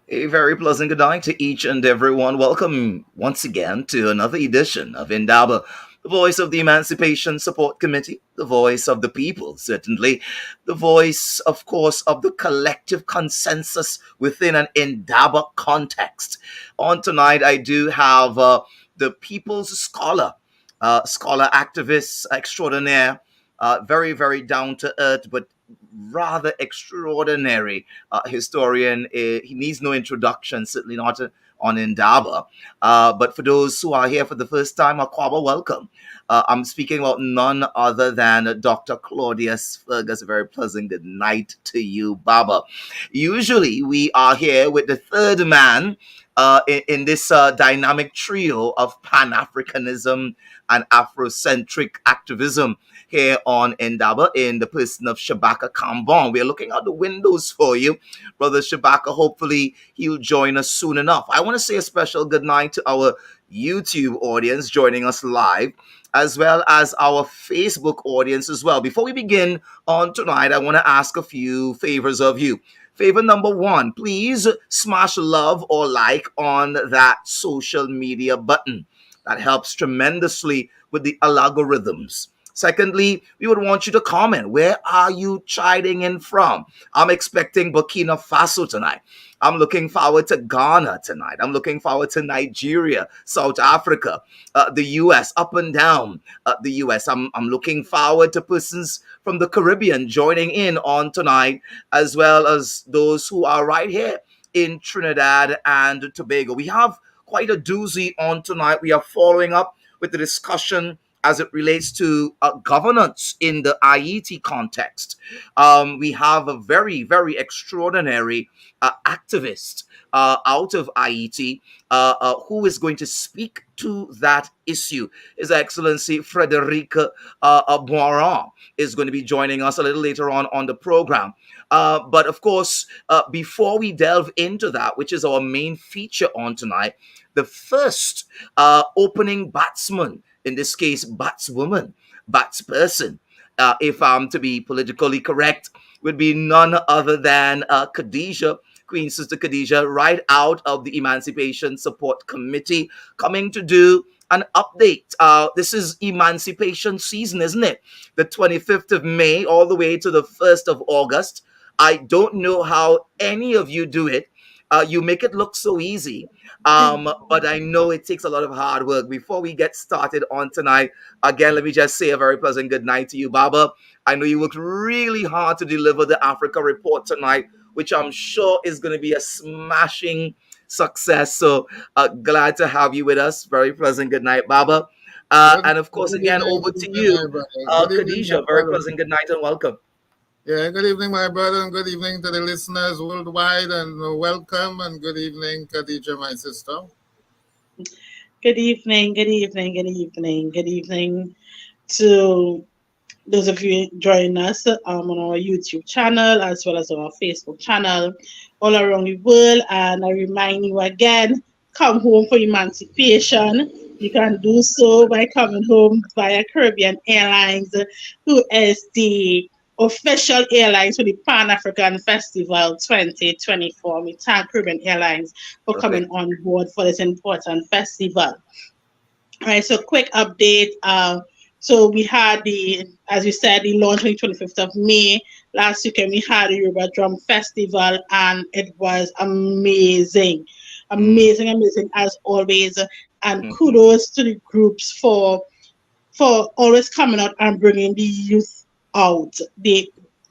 A very pleasant good night to each and everyone. Welcome once again to another edition of Indaba, the voice of the Emancipation Support Committee, the voice of the people, certainly, the voice, of course, of the collective consensus within an Indaba context. On tonight, I do have the people's scholar, scholar activist extraordinaire, very, very down to earth, but rather extraordinary historian. He needs no introduction, certainly not on Indaba. But for those who are here for the first time, Akwaba, welcome. I'm speaking about none other than Dr. Claudius Fergus. A very pleasant good night to you, Baba. Usually, we are here with the third man in this dynamic trio of Pan Africanism and Afrocentric activism here on Indaba in the person of Shabaka Kambon. We're looking out the windows for you, Brother Shabaka. Hopefully, he'll join us soon enough. I want to say a special good night to our YouTube audience joining us live, as well as our Facebook audience as well. Before we begin on tonight, I want to ask a few favors of you. Favor number one, please smash love or like on that social media button. That helps tremendously with the algorithms. Secondly, we would want you to comment. Where are you chiding in from? I'm expecting Burkina Faso tonight. I'm looking forward to Ghana tonight. I'm looking forward to Nigeria, South Africa, the US, up and down the US. I'm looking forward to persons from the Caribbean joining in on tonight, as well as those who are right here in Trinidad and Tobago. We have quite a doozy on tonight. We are following up with the discussion as it relates to governance in the Haiti context. We have a very, very extraordinary activist out of Haiti who is going to speak to that issue. His Excellency Frederic Boisrond is going to be joining us a little later on the program. But of course, before we delve into that, which is our main feature on tonight, the first opening batsman, in this case, batswoman, batsperson, if I'm to be politically correct, would be none other than Khadija, Queen Sister Khadija, right out of the Emancipation Support Committee, coming to do an update. This is emancipation season, isn't it? The 25th of May all the way to the 1st of August. I don't know how any of you do it. You make it look so easy, but I know it takes a lot of hard work. Before we get started on tonight, again, let me just say a very pleasant good night to you, Baba. I know you worked really hard to deliver the Africa report tonight, which I'm sure is going to be a smashing success. So glad to have you with us. Very pleasant good night, Baba. Good, And of course, good again, evening, over good to evening, my you, brother. Good evening, my Khadija. Very brother. pleasant good night and welcome. Yeah, good evening, my brother, and good evening to the listeners worldwide, and welcome, and good evening, Khadija, my sister. Good evening, good evening, good evening, good evening to those of you joining us on our YouTube channel as well as our Facebook channel all around the world. And I remind you again, come home for emancipation. You can do so by coming home via Caribbean Airlines, who is the official airlines for the Pan African Festival 2024. We thank Caribbean Airlines for coming Perfect. on board for this important festival. All right, so quick update. So we had as you said, the launch on the 25th of May. Last weekend we had the Yoruba Drum Festival and it was amazing. Mm, Amazing, amazing as always. And mhm. kudos to the groups for always coming out and bringing the youth out. They,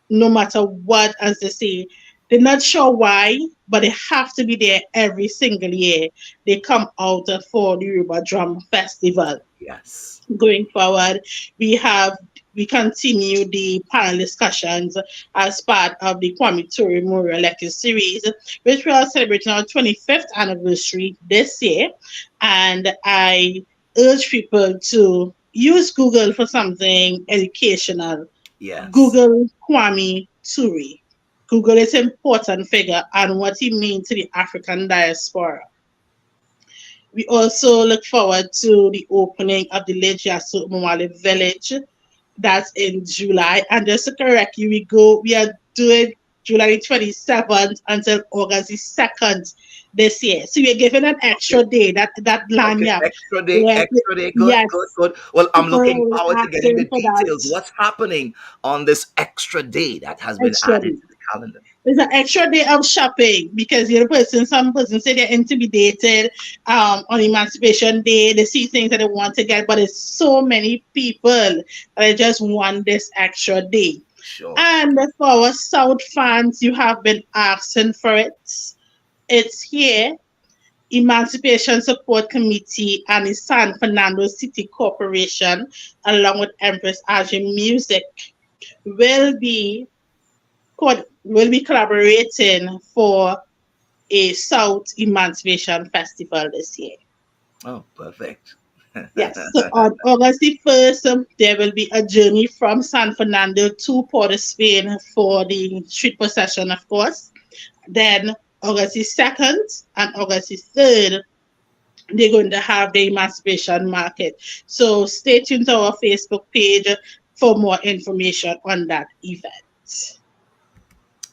no matter what, as they say, they're not sure why, but they have to be there every single year. They come out for the Yoruba Drum Festival. Yes. Going forward, we have we continue the panel discussions as part of the Kwame Memorial Lecture Series, which we are celebrating our 25th anniversary this year. And I urge people to use Google for something educational. Yes. Google Kwame Ture. Google is an important figure and what he means to the African diaspora. We also look forward to the opening of the Lejiasu Umwale Village. That's in July. And just to correct you, we are doing July 27th until August the 2nd this year. So you're given an extra day. That Okay, lanyard. extra day, Yeah, extra day. Good, good, yes. good. Well, I'm People looking are forward to getting the asking for that details. What's happening on this extra day that has been extra added day. to the calendar? It's an extra day of shopping because you're the person, some person say they're intimidated on Emancipation Day. They see things that they want to get, but it's so many people that they just want this extra day. Sure. And for our South fans, you have been asking for it. It's here. Emancipation Support Committee and the San Fernando City Corporation, along with Empress Aja Music, will be will be collaborating for a South Emancipation Festival this year. Oh, perfect. Yes, so on August the 1st, there will be a journey from San Fernando to Port of Spain for the street procession, of course. Then August the 2nd and August the 3rd, they're going to have the Emancipation Market. So stay tuned to our Facebook page for more information on that event.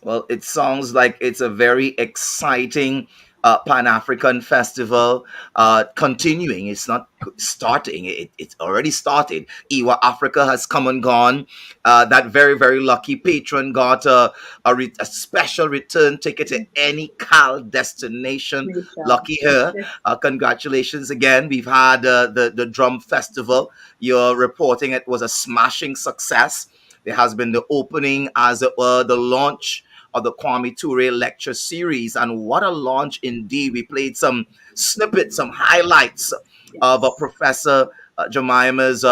Well, it sounds like it's a very exciting Pan African festival continuing. It's not starting, it's already started. Iwa Africa has come and gone. That very, very lucky patron got a special return ticket to any CAL destination. Lucky her. Congratulations again. We've had the Drum Festival. You're reporting it was a smashing success. There has been the opening, as it were, the launch of the Kwame Ture lecture series. And what a launch indeed. We played some snippets, some highlights of Yes. Professor Jemima's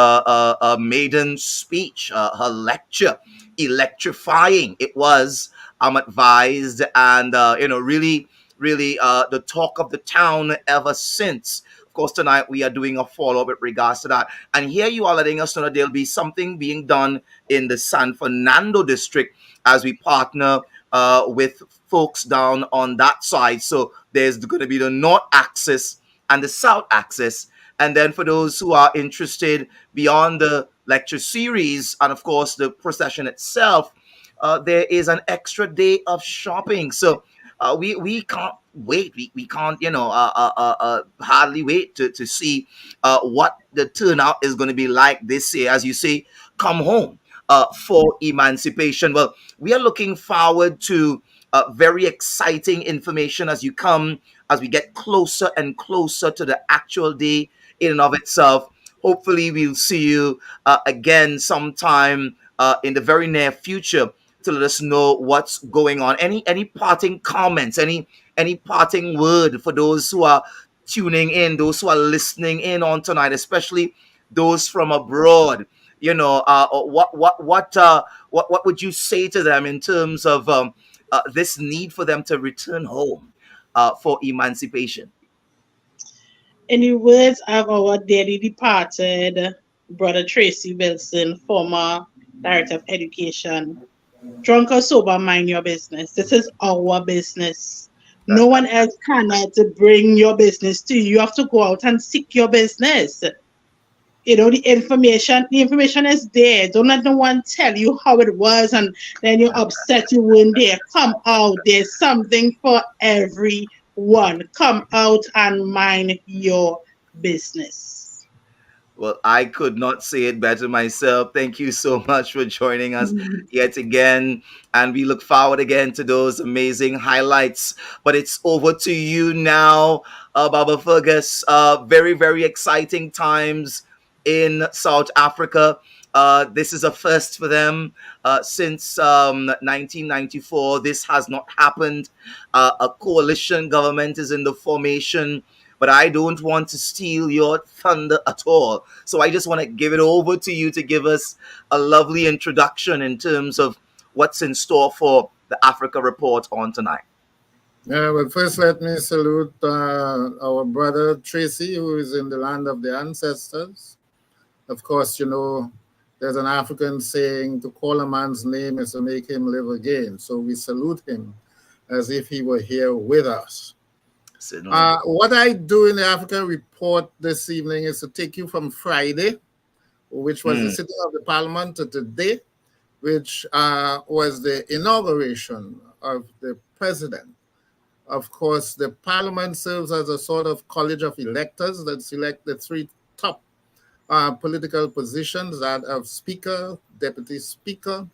maiden speech, her lecture. Electrifying it was, I'm advised, and, really, really the talk of the town ever since. Of course, tonight we are doing a follow up with regards to that. And here you are letting us know that there'll be something being done in the San Fernando district as we partner with folks down on that side. So there's going to be the north axis and the south axis. And then for those who are interested beyond the lecture series and, of course, the procession itself, there is an extra day of shopping. So we can't wait. We can't, hardly wait to see what the turnout is going to be like this year. As you say, come home for emancipation. Well, we are looking forward to very exciting information as you come, as we get closer and closer to the actual day in and of itself. Hopefully, we'll see you again sometime in the very near future to let us know what's going on. Any parting comments? Any parting word for those who are tuning in, those who are listening in on tonight, especially those from abroad? What would you say to them in terms of this need for them to return home for emancipation? In the words of our dearly departed brother Tracy Wilson, former Director of Education, drunk or sober, mind your business. This is our business. No one else cannot bring your business to you. You have to go out and seek your business. The information is there. Don't let no one tell you how it was and then you're upset you weren't there. Come out. There's something for everyone. Come out and mind your business. Well, I could not say it better myself. Thank you so much for joining us yet again. And we look forward again to those amazing highlights. But it's over to you now, Baba Fergus. Very, very exciting times in South Africa. This is a first for them since 1994. This has not happened. A coalition government is in the formation, but I don't want to steal your thunder at all. So I just want to give it over to you to give us a lovely introduction in terms of what's in store for the Africa Report on tonight. Yeah, well, first let me salute our brother Tracy, who is in the land of the ancestors. Of course, there's an African saying, to call a man's name is to make him live again. So we salute him as if he were here with us. Certainly. What I do in the African Report this evening is to take you from Friday, which was the sitting of the Parliament, to today, which was the inauguration of the president. Of course, the parliament serves as a sort of college of electors that select the three top political positions, that of speaker, deputy speaker,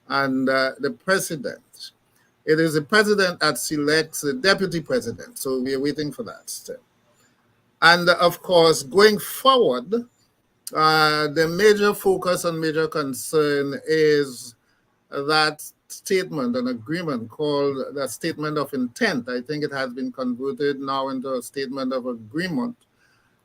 and the president. It is the president that selects the deputy president, so we are waiting for that still. And of course, going forward, the major focus and major concern is that statement, an agreement called the Statement of Intent. I think it has been converted now into a statement of agreement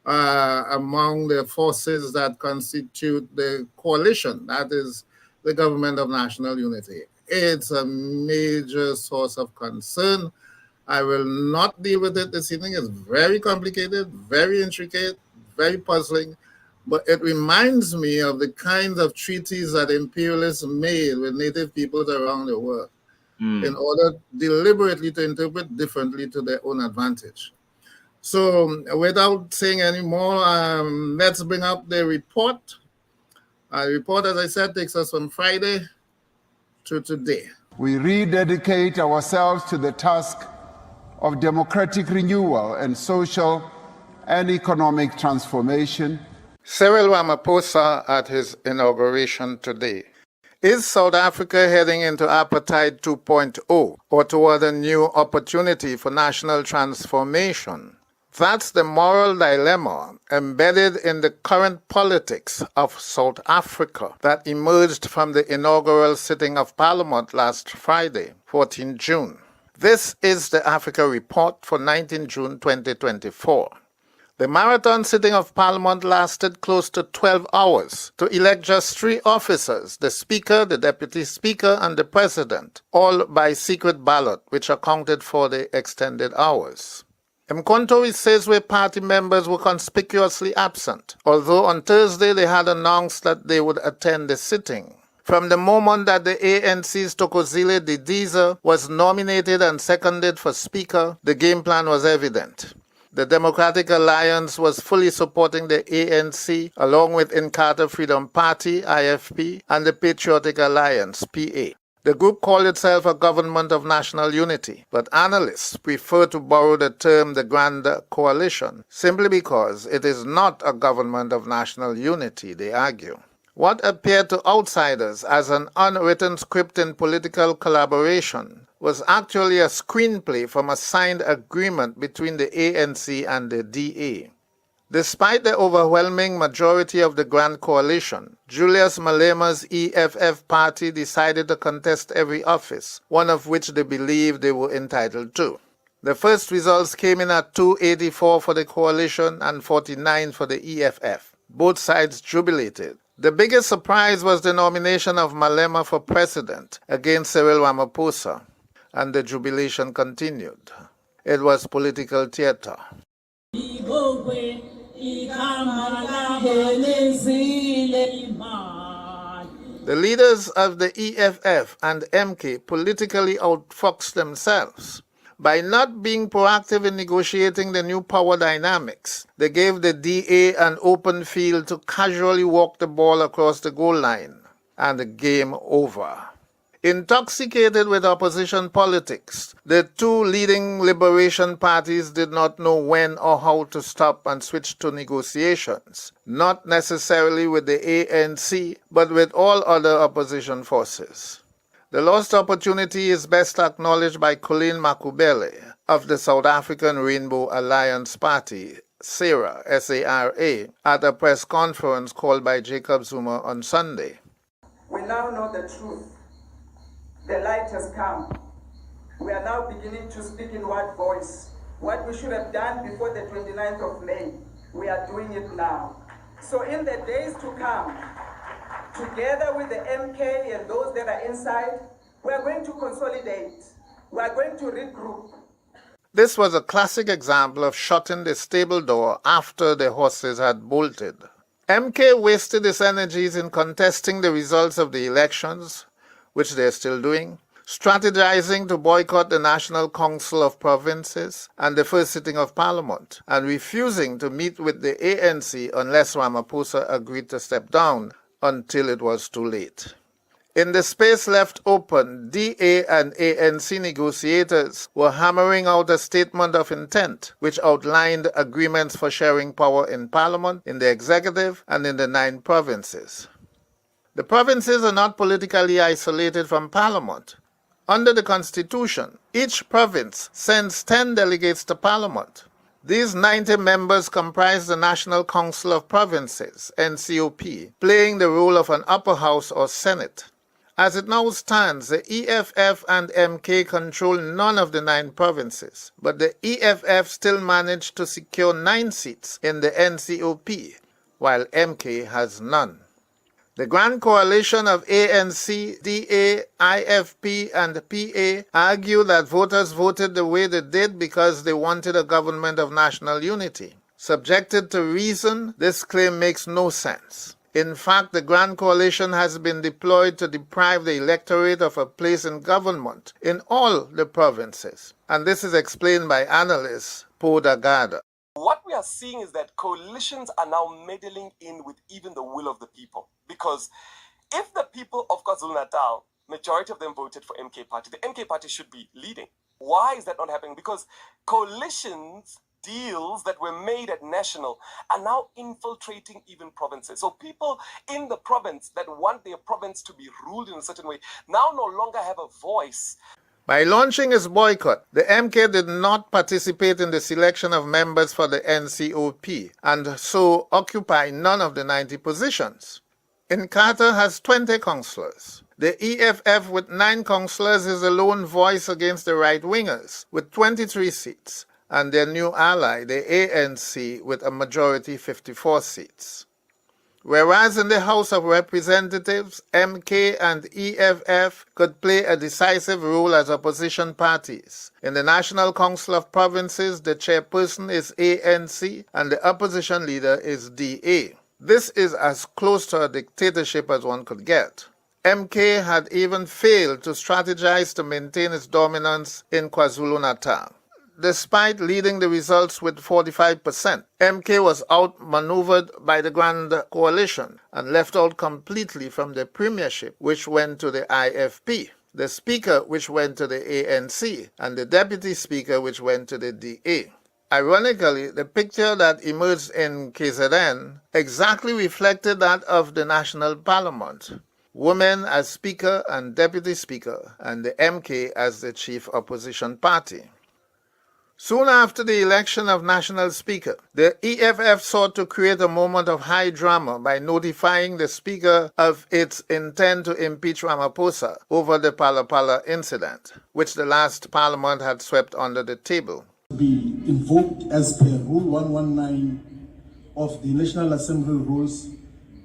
among the forces that constitute the coalition, that is the Government of National Unity. It's a major source of concern. I will not deal with it this evening. It's very complicated, very intricate, very puzzling, but it reminds me of the kinds of treaties that imperialists made with native peoples around the world in order deliberately to interpret differently to their own advantage. So without saying any more, let's bring up the report. The report, as I said, takes us from Friday to today. We rededicate ourselves to the task of democratic renewal and social and economic transformation. Cyril Ramaphosa at his inauguration today. Is South Africa heading into apartheid 2.0 or toward a new opportunity for national transformation? That's the moral dilemma embedded in the current politics of South Africa that emerged from the inaugural sitting of Parliament last Friday, 14 June. This is the Africa Report for 19 June 2024. The marathon sitting of Parliament lasted close to 12 hours to elect just 3 officers, the Speaker, the Deputy Speaker, and the President, all by secret ballot, which accounted for the extended hours. Mkonto Isezwe party members were conspicuously absent, although on Thursday they had announced that they would attend the sitting. From the moment that the ANC's Thokozile Didiza was nominated and seconded for Speaker, the game plan was evident. The Democratic Alliance was fully supporting the ANC, along with Inkatha Freedom Party, IFP, and the Patriotic Alliance, PA. The group called itself a government of national unity, but analysts prefer to borrow the term the Grand Coalition, simply because it is not a government of national unity, they argue. What appeared to outsiders as an unwritten script in political collaboration was actually a screenplay from a signed agreement between the ANC and the DA. Despite the overwhelming majority of the Grand Coalition, Julius Malema's EFF party decided to contest every office, one of which they believed they were entitled to. The first results came in at 284 for the coalition and 49 for the EFF. Both sides jubilated. The biggest surprise was the nomination of Malema for president against Cyril Ramaphosa, and the jubilation continued. It was political theater. The leaders of the EFF and MK politically outfoxed themselves. By not being proactive in negotiating the new power dynamics, they gave the DA an open field to casually walk the ball across the goal line, and the game over. Intoxicated with opposition politics, the two leading liberation parties did not know when or how to stop and switch to negotiations, not necessarily with the ANC, but with all other opposition forces. The lost opportunity is best acknowledged by Colleen Makubele of the South African Rainbow Alliance Party, SARA, S-A-R-A, at a press conference called by Jacob Zuma on Sunday. We now know the truth. The light has come. We are now beginning to speak in one voice. What we should have done before the 29th of May, we are doing it now. So in the days to come, together with the MK and those that are inside, we are going to consolidate. We are going to regroup. This was a classic example of shutting the stable door after the horses had bolted. MK wasted its energies in contesting the results of the elections, which they are still doing, strategizing to boycott the National Council of Provinces and the first sitting of Parliament, and refusing to meet with the ANC unless Ramaphosa agreed to step down until it was too late. In the space left open, DA and ANC negotiators were hammering out a statement of intent which outlined agreements for sharing power in Parliament, in the executive, and in the 9 provinces. The provinces are not politically isolated from Parliament. Under the Constitution, each province sends 10 delegates to Parliament. These 90 members comprise the National Council of Provinces, NCOP, playing the role of an upper house or Senate. As it now stands, the EFF and MK control none of the 9 provinces, but the EFF still managed to secure 9 seats in the NCOP, while MK has none. The Grand Coalition of ANC, DA, IFP, and PA argue that voters voted the way they did because they wanted a government of national unity. Subjected to reason, this claim makes no sense. In fact, the Grand Coalition has been deployed to deprive the electorate of a place in government in all the provinces. And this is explained by analyst Paul Dagada. What we are seeing is that coalitions are now meddling in with even the will of the people. Because if the people of KwaZulu-Natal, majority of them voted for MK Party, the MK Party should be leading. Why is that not happening? Because coalitions deals that were made at national are now infiltrating even provinces. So people in the province that want their province to be ruled in a certain way now no longer have a voice. By launching its boycott, the MK did not participate in the selection of members for the NCOP and so occupy none of the 90 positions. Inkatha has 20 councillors. The EFF with 9 councillors is the lone voice against the right-wingers with 23 seats, and their new ally, the ANC, with a majority 54 seats. Whereas in the House of Representatives, MK and EFF could play a decisive role as opposition parties. In the National Council of Provinces, the chairperson is ANC and the opposition leader is DA. This is as close to a dictatorship as one could get. MK had even failed to strategize to maintain its dominance in KwaZulu-Natal. Despite leading the results with 45%, MK was outmaneuvered by the Grand Coalition and left out completely from the premiership, which went to the IFP, the speaker, which went to the ANC, and the deputy speaker, which went to the DA. Ironically, the picture that emerged in KZN exactly reflected that of the National Parliament. Women as speaker and deputy speaker, and the MK as the chief opposition party. Soon after the election of National Speaker, the EFF sought to create a moment of high drama by notifying the Speaker of its intent to impeach Ramaphosa over the Pala incident, which the last Parliament had swept under the table. Be invoked as per Rule 119 of the National Assembly rules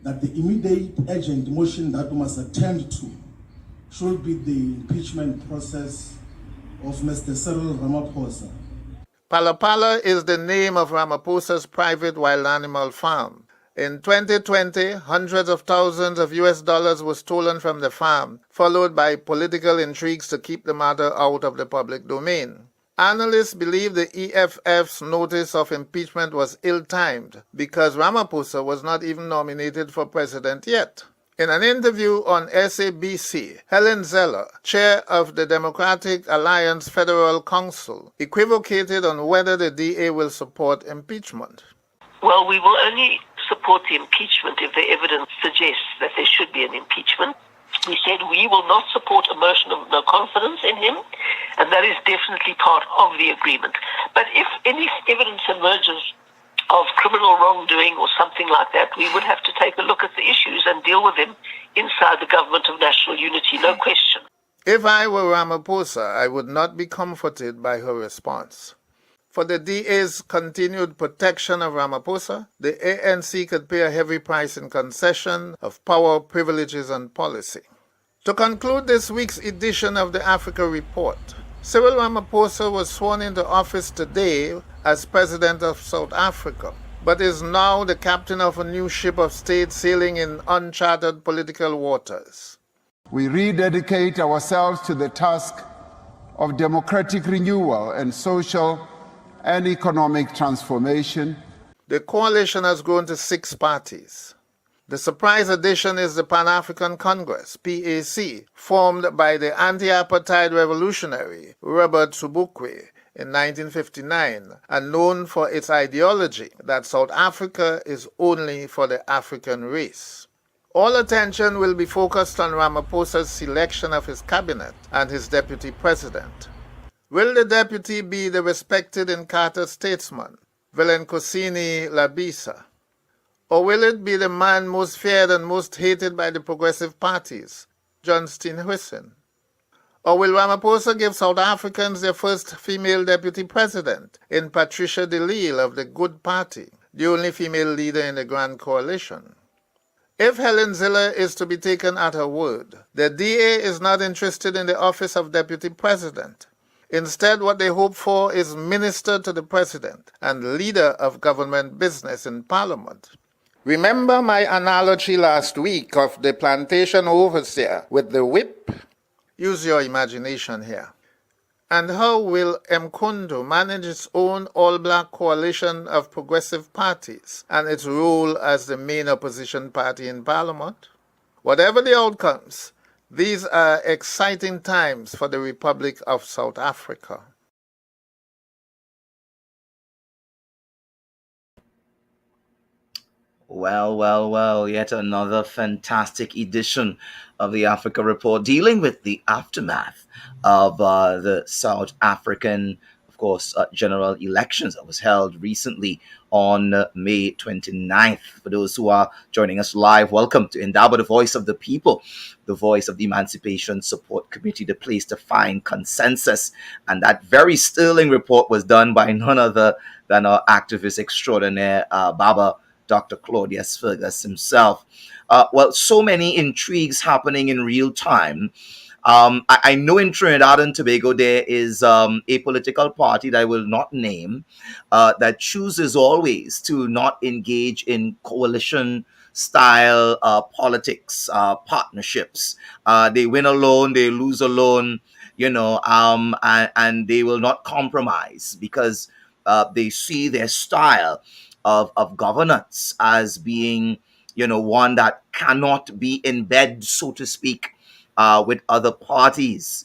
that the immediate urgent motion that we must attend to should be the impeachment process of Mr. Cyril Ramaphosa. Pala is the name of Ramaphosa's private wild animal farm. In 2020, hundreds of thousands of US dollars were stolen from the farm, followed by political intrigues to keep the matter out of the public domain. Analysts believe the EFF's notice of impeachment was ill-timed because Ramaphosa was not even nominated for president yet. In an interview on SABC, Helen Zeller, chair of the Democratic Alliance Federal Council, equivocated on whether the DA will support impeachment. Well, we will only support the impeachment if the evidence suggests that there should be an impeachment. We said we will not support a motion of no confidence in him, and that is definitely part of the agreement. But if any evidence emerges of criminal wrongdoing or something like that, we would have to take a look at the issues and deal with them inside the government of national unity, no question. If I were Ramaphosa, I would not be comforted by her response. For the DA's continued protection of Ramaphosa, the ANC could pay a heavy price in concession of power, privileges, and policy. To conclude this week's edition of the Africa Report, Cyril Ramaphosa was sworn into office today as President of South Africa, but is now the captain of a new ship of state sailing in uncharted political waters. We rededicate ourselves to the task of democratic renewal and social and economic transformation. The coalition has grown to 6 parties. The surprise addition is the Pan-African Congress, PAC, formed by the anti-apartheid revolutionary Robert Sobukwe in 1959 and known for its ideology that South Africa is only for the African race. All attention will be focused on Ramaphosa's selection of his cabinet and his deputy president. Will the deputy be the respected Inkatha statesman, Velenkosini Labisa? Or will it be the man most feared and most hated by the progressive parties, John Steenhuisen? Or will Ramaphosa give South Africans their first female deputy president in Patricia de Lille of the Good Party, the only female leader in the Grand Coalition? If Helen Zille is to be taken at her word, the DA is not interested in the office of deputy president. Instead, what they hope for is minister to the president and leader of government business in parliament. Remember my analogy last week of the plantation overseer with the whip? Use your imagination here. And how will Mkondo manage its own all-black coalition of progressive parties and its role as the main opposition party in parliament? Whatever the outcomes, these are exciting times for the Republic of South Africa. Well, yet another fantastic edition of the Africa Report dealing with the aftermath of the South African, of course, general elections that was held recently on May 29th. For those who are joining us live, welcome to Indaba, the voice of the people, the voice of the Emancipation Support Committee, the place to find consensus. And that very sterling report was done by none other than our activist extraordinaire, Baba Dr. Claudius Fergus himself. Well, so many intrigues happening in real time. I know in Trinidad and Tobago there is a political party that I will not name that chooses always to not engage in coalition style politics, partnerships. They win alone, they lose alone, and they will not compromise because they see their style of governance as being, one that cannot be in bed, so to speak, with other parties.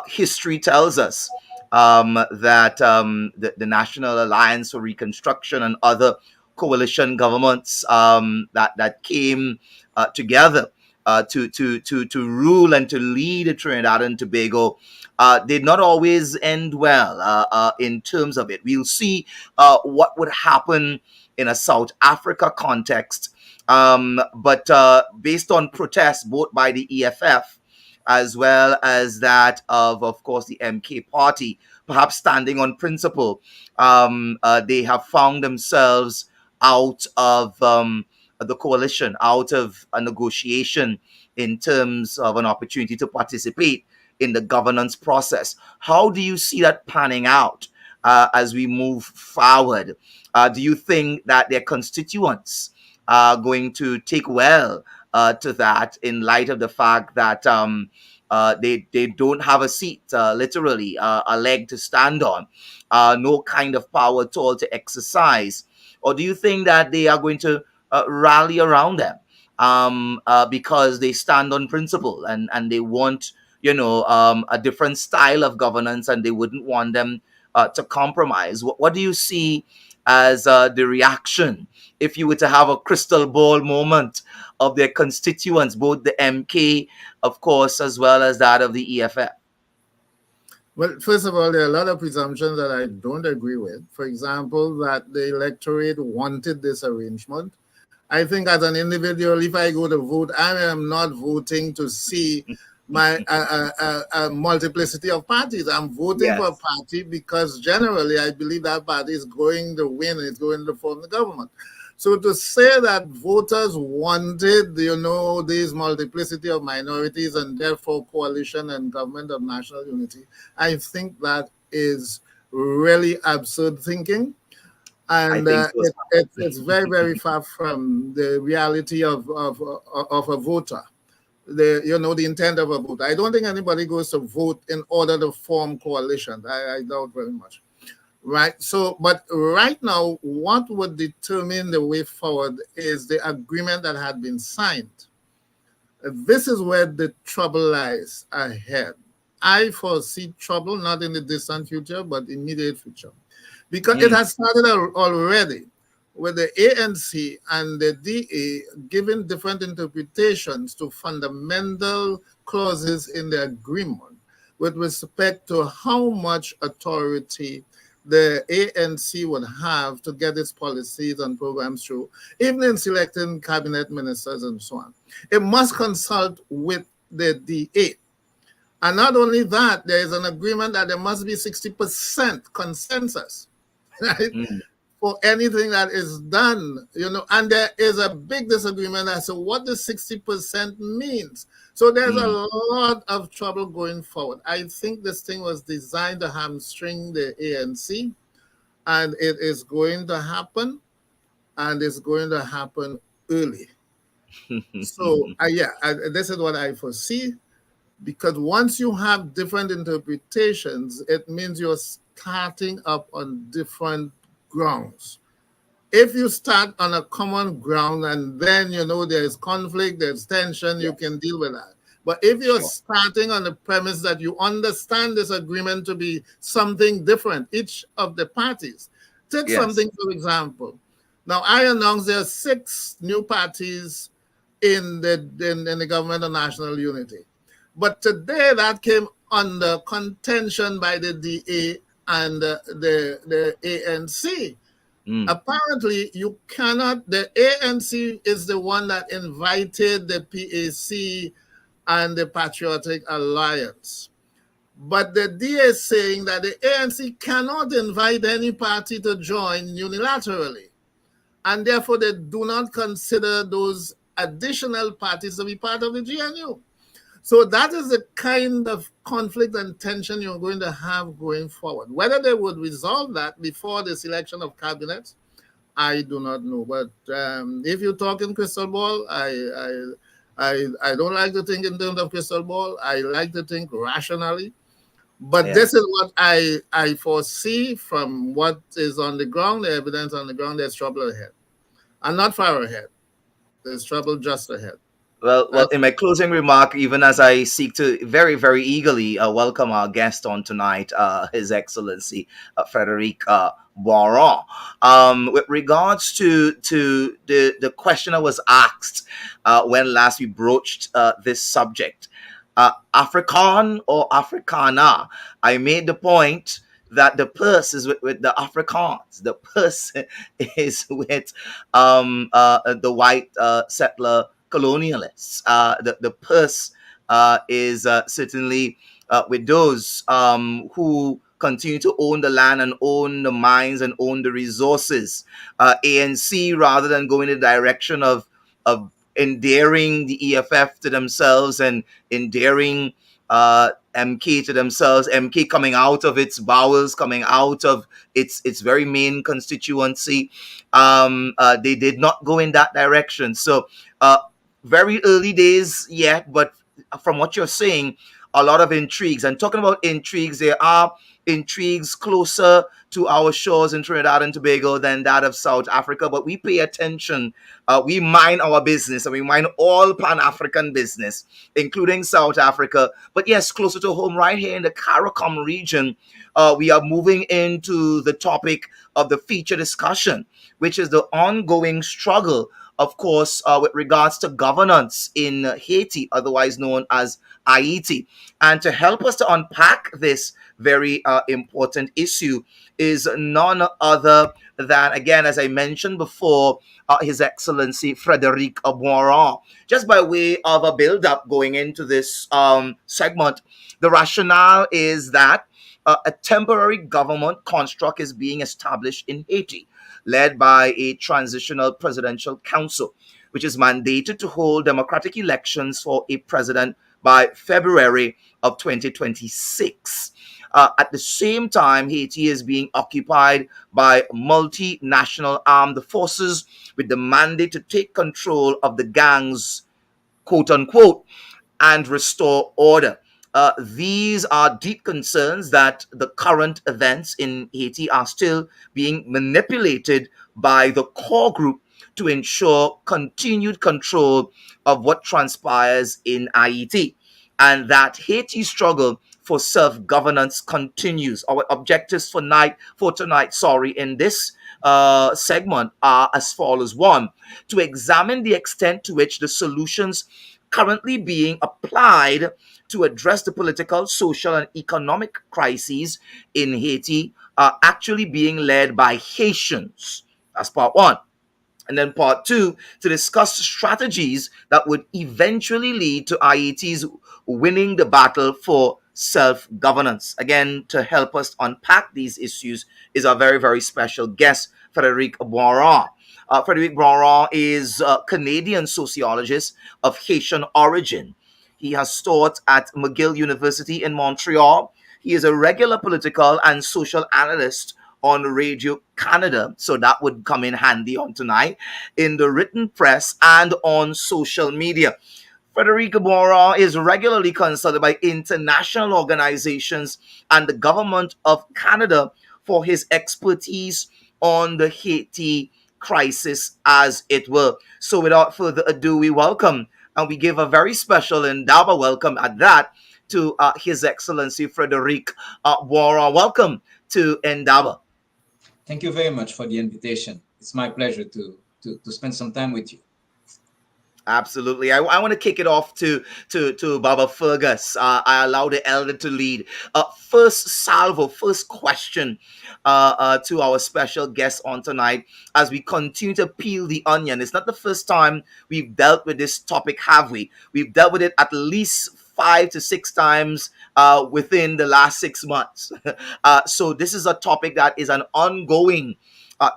History tells us that the National Alliance for Reconstruction and other coalition governments that came together to rule and to lead Trinidad and Tobago did not always end well in terms of it. We'll see what would happen in a South Africa context, but based on protests both by the EFF as well as that of course, the MK party, perhaps standing on principle, they have found themselves out of the coalition, out of a negotiation in terms of an opportunity to participate in the governance process. How do you see that panning out as we move forward? Do you think that their constituents are going to take well to that in light of the fact that they don't have a seat, literally, a leg to stand on, no kind of power at all to exercise? Or do you think that they are going to rally around them because they stand on principle and they want, a different style of governance and they wouldn't want them to compromise? What do you see as the reaction if you were to have a crystal ball moment of their constituents, both the MK, of course, as well as that of the EFF? Well, first of all, there are a lot of presumptions that I don't agree with. For example, that the electorate wanted this arrangement. I think as an individual, if I go to vote, I am not voting to see my a multiplicity of parties. I'm voting for a party because generally I believe that party is going to win, it's going to form the government. So to say that voters wanted, this multiplicity of minorities and therefore coalition and government of national unity, I think that is really absurd thinking. And it's very, very far from the reality of a voter. The intent of a vote. I don't think anybody goes to vote in order to form coalitions. I doubt very much. right? So, but right now, what would determine the way forward is the agreement that had been signed. This is where the trouble lies ahead. I foresee trouble not in the distant future, but immediate future, because it Mm, has started already with the ANC and the DA giving different interpretations to fundamental clauses in the agreement with respect to how much authority the ANC would have to get its policies and programs through, even in selecting cabinet ministers and so on. It must consult with the DA. And not only that, there is an agreement that there must be 60% consensus, right? mm, For anything that is done, and there is a big disagreement as to what the 60% means. So there's a mm. lot of trouble going forward. I think this thing was designed to hamstring the ANC, and it is going to happen, and it's going to happen early. So, this is what I foresee, because once you have different interpretations, it means you're starting up on different grounds. If you start on a common ground and then there's conflict, there's tension, you can deal with that. But if you're Sure. starting on the premise that you understand this agreement to be something different, each of the parties, take Yes. something for example. Now I announced there are 6 new parties in the government of national unity. But today that came under contention by the DA and the ANC. Mm, Apparently, you cannot, the ANC is the one that invited the PAC and the Patriotic Alliance. But the DA is saying that the ANC cannot invite any party to join unilaterally. And therefore, they do not consider those additional parties to be part of the GNU. So that is the kind of conflict and tension you're going to have going forward. Whether they would resolve that before the selection of cabinets, I do not know. But if you talk in crystal ball, I don't like to think in terms of crystal ball. I like to think rationally. But this yes. is what I foresee from what is on the ground, the evidence on the ground. There's trouble ahead, and not far ahead. There's trouble just ahead. Well, That's in my closing remark, even as I seek to very, very eagerly welcome our guest on tonight, His Excellency Frederic Boisrond, with regards to the question I was asked when last we broached this subject, African or Africana, I made the point that the purse is with the Afrikaans. The purse is with the white settler colonialists. The purse is certainly with those who continue to own the land and own the mines and own the resources. ANC, rather than going in the direction of endearing the EFF to themselves and endearing MK to themselves, MK coming out of its bowels, coming out of its very main constituency, they did not go in that direction. So uh, very early days yet, but from what you're saying, a lot of intrigues. And talking about intrigues, there are intrigues closer to our shores in Trinidad and Tobago than that of South Africa. But we pay attention. We mind our business, and we mind all Pan-African business, including South Africa. But yes, closer to home, right here in the CARICOM region, we are moving into the topic of the feature discussion, which is the ongoing struggle, of course, with regards to governance in Haiti, otherwise known as Haiti. And to help us to unpack this very important issue is none other than, again, as I mentioned before, His Excellency Frederic Boisrond. Just by way of a build up going into this segment, the rationale is that a temporary government construct is being established in Haiti, led by a transitional presidential council, which is mandated to hold democratic elections for a president by February of 2026. At the same time, Haiti is being occupied by multinational armed forces with the mandate to take control of the gangs, quote unquote, and restore order. These are deep concerns that the current events in Haiti are still being manipulated by the core group to ensure continued control of what transpires in Haiti, and that Haiti's struggle for self-governance continues. Our objectives for tonight, in this segment are as follows: one, to examine the extent to which the solutions currently being applied to address the political, social, and economic crises in Haiti are actually being led by Haitians. That's part one. And then part two, to discuss strategies that would eventually lead to Haiti's winning the battle for self-governance. Again, to help us unpack these issues is our very, very special guest, Frederic Boisrond. Frederic Boisrond is a Canadian sociologist of Haitian origin. He has taught at McGill University in Montreal. He is a regular political and social analyst on Radio Canada, so that would come in handy on tonight, in the written press and on social media. Frederic Boisrond is regularly consulted by international organizations and the government of Canada for his expertise on the Haiti crisis, as it were. So, without further ado, we welcome and we give a very special Indaba welcome at that to His Excellency Frederic Boisrond. Welcome to Indaba. Thank you very much for the invitation. It's my pleasure to spend some time with you. Absolutely. I want to kick it off to Baba Fergus. I allow the elder to lead. First question to our special guest on tonight as we continue to peel the onion. It's not the first time we've dealt with this topic, have we? We've dealt with it at least 5 to 6 times within the last 6 months. So this is a topic that is an ongoing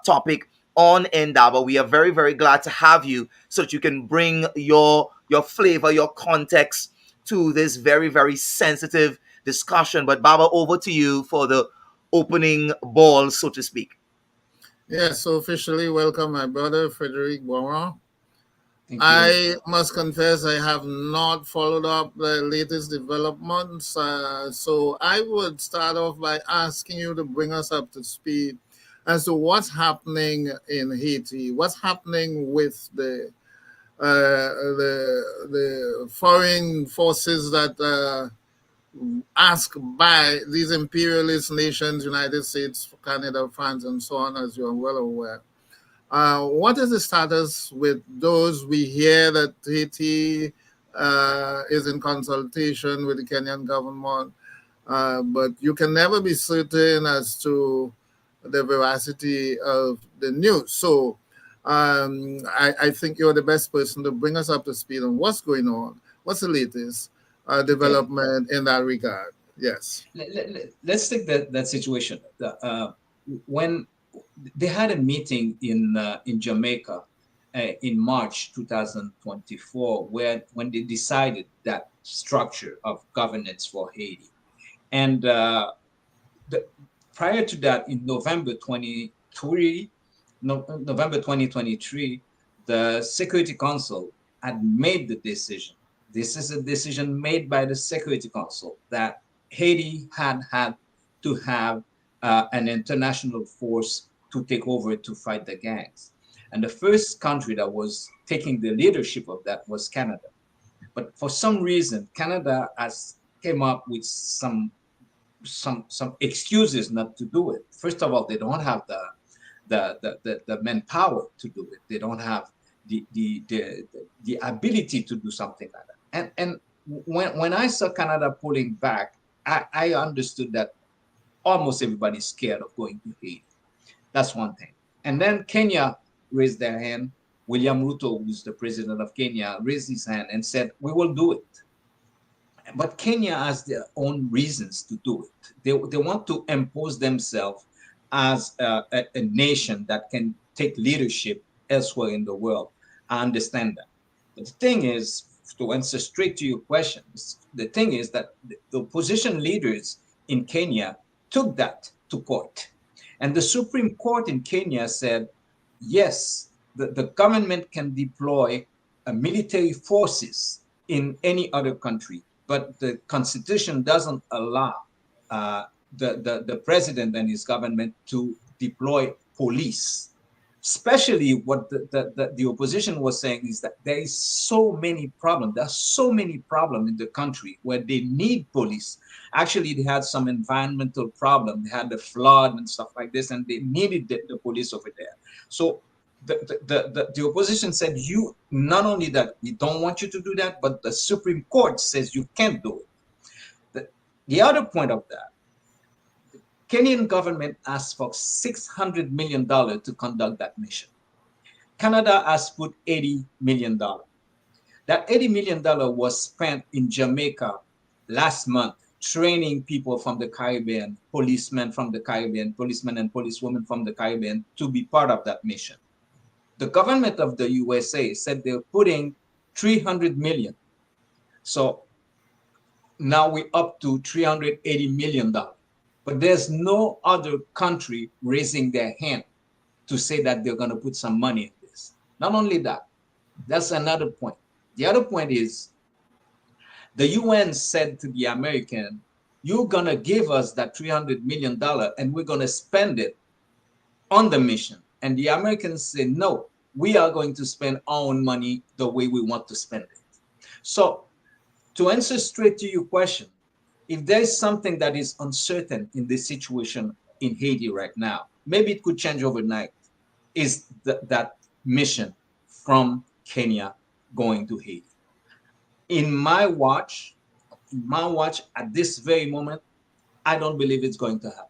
topic on Indaba. We are very, very glad to have you so that you can bring your flavor, your context to this very, very sensitive discussion. But Baba, over to you for the opening ball, so to speak. Yes, so officially welcome my brother Frederic Boisrond. Thank you. I must confess I have not followed up the latest developments, so I would start off by asking you to bring us up to speed as to what's happening in Haiti, what's happening with the foreign forces that asked by these imperialist nations, United States, Canada, France, and so on, as you are well aware. What is the status with those? We hear that Haiti is in consultation with the Kenyan government, but you can never be certain as to the veracity of the news. So I think you're the best person to bring us up to speed on what's going on. What's the latest development in that regard? Yes. Let's take that situation. When they had a meeting in Jamaica in March 2024, when they decided that structure of governance for Haiti, and prior to that, in November 2023, the Security Council had made the decision. This is a decision made by the Security Council that Haiti had to have an international force to take over to fight the gangs. And the first country that was taking the leadership of that was Canada. But for some reason, Canada has came up with some excuses not to do it. First of all, they don't have the manpower to do it. They don't have the ability to do something like that. And when I saw Canada pulling back, I understood that almost everybody's scared of going to Haiti. That's one thing. And then Kenya raised their hand. William Ruto, who's the president of Kenya, raised his hand and said, we will do it. But Kenya has their own reasons to do it. They want to impose themselves as a nation that can take leadership elsewhere in the world. I understand that. But the thing is, to answer straight to your questions, the thing is that the opposition leaders in Kenya took that to court. And the Supreme Court in Kenya said, yes, the government can deploy military forces in any other country but the Constitution doesn't allow the president and his government to deploy police. Especially what the opposition was saying is that there is so many problems. There are so many problems in the country where they need police. Actually, they had some environmental problem. They had the flood and stuff like this, and they needed the police over there. So the opposition said, you not only that we don't want you to do that, but the Supreme Court says you can't do it. The other point of that, Kenyan government asked for $600 million to conduct that mission. Canada has put $80 million. That $80 million was spent in Jamaica last month, training people from the Caribbean, policemen from the Caribbean, policemen and policewomen from the Caribbean to be part of that mission. The government of the USA said they're putting $300 million. So now we're up to $380 million. But there's no other country raising their hand to say that they're going to put some money in this. Not only that, that's another point. The other point is the UN said to the American, you're going to give us that $300 million and we're going to spend it on the mission. And the Americans say, no, we are going to spend our own money the way we want to spend it. So to answer straight to your question, if there is something that is uncertain in this situation in Haiti right now, maybe it could change overnight, is that mission from Kenya going to Haiti. In my watch at this very moment, I don't believe it's going to happen.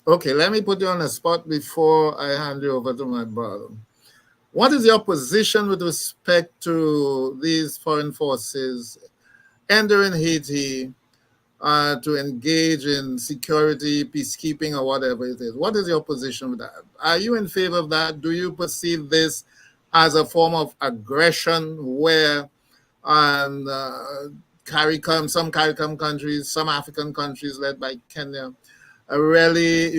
Okay, let me put you on the spot before I hand you over to my brother. What is your position with respect to these foreign forces entering Haiti to engage in security, peacekeeping, or whatever it is? What is your position with that? Are you in favor of that? Do you perceive this as a form of aggression where some CARICOM countries, some African countries led by Kenya, are really,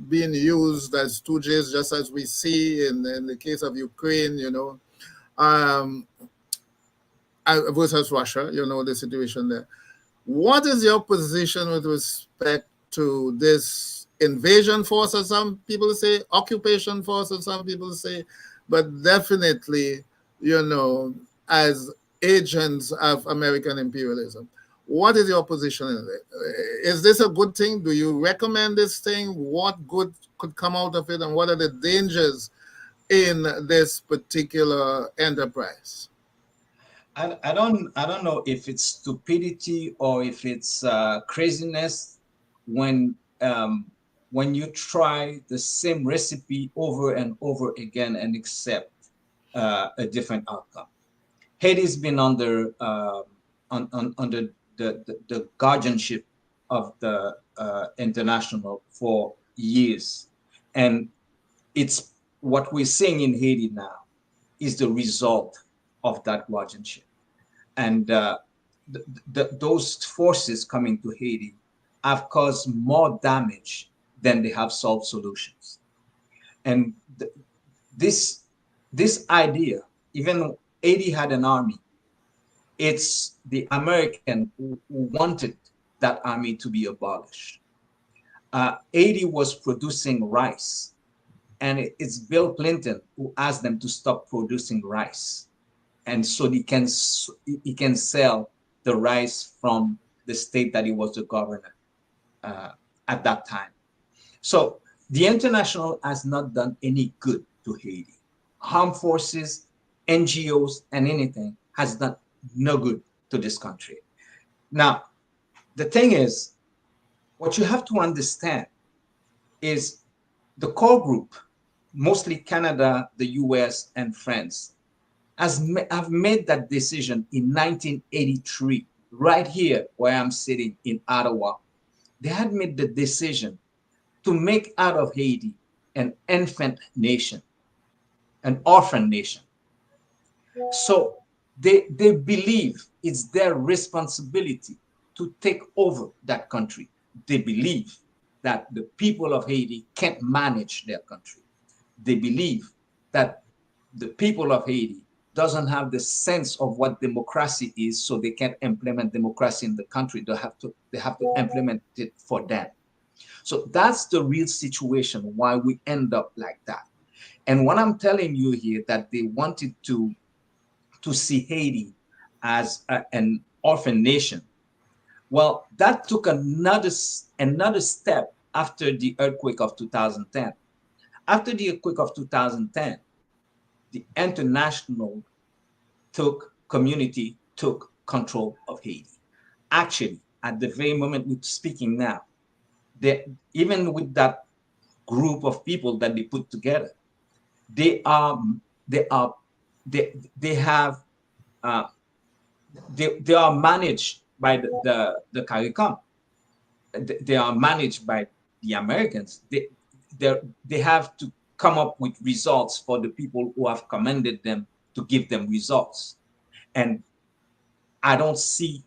being used as stooges, just as we see in the case of Ukraine, versus Russia, the situation there. What is your position with respect to this invasion force, as some people say, occupation force, as some people say, but definitely, as agents of American imperialism? What is your position in it? Is this a good thing? Do you recommend this thing? What good could come out of it? And what are the dangers in this particular enterprise? I don't know if it's stupidity or if it's craziness when you try the same recipe over and over again and accept a different outcome. Haiti's been under under the guardianship of the international for years, and it's what we're seeing in Haiti now is the result of that guardianship. And those forces coming to Haiti have caused more damage than they have solved solutions. And this idea, even Haiti had an army, it's the American who wanted that army to be abolished. Haiti was producing rice, and it's Bill Clinton who asked them to stop producing rice. And so he can sell the rice from the state that he was the governor at that time. So the international has not done any good to Haiti. Armed forces, NGOs, and anything has done no good to this country. Now, the thing is, what you have to understand is the core group, mostly Canada, the US, and France, have made that decision in 1983, right here where I'm sitting in Ottawa. They had made the decision to make out of Haiti an infant nation, an orphan nation. So they believe it's their responsibility to take over that country. They believe that the people of Haiti can't manage their country. They believe that the people of Haiti doesn't have the sense of what democracy is, so they can't implement democracy in the country. They have to implement it for them. So that's the real situation why we end up like that. And what I'm telling you here, that they wanted to see Haiti as an orphan nation. Well, that took another step after the earthquake of 2010. After the earthquake of 2010, the international community took control of Haiti. Actually, at the very moment we're speaking now, even with that group of people that they put together, they are they are they have uh, they are managed by the CARICOM. They are managed by the Americans. They have to come up with results for the people who have commended them to give them results. And I don't see,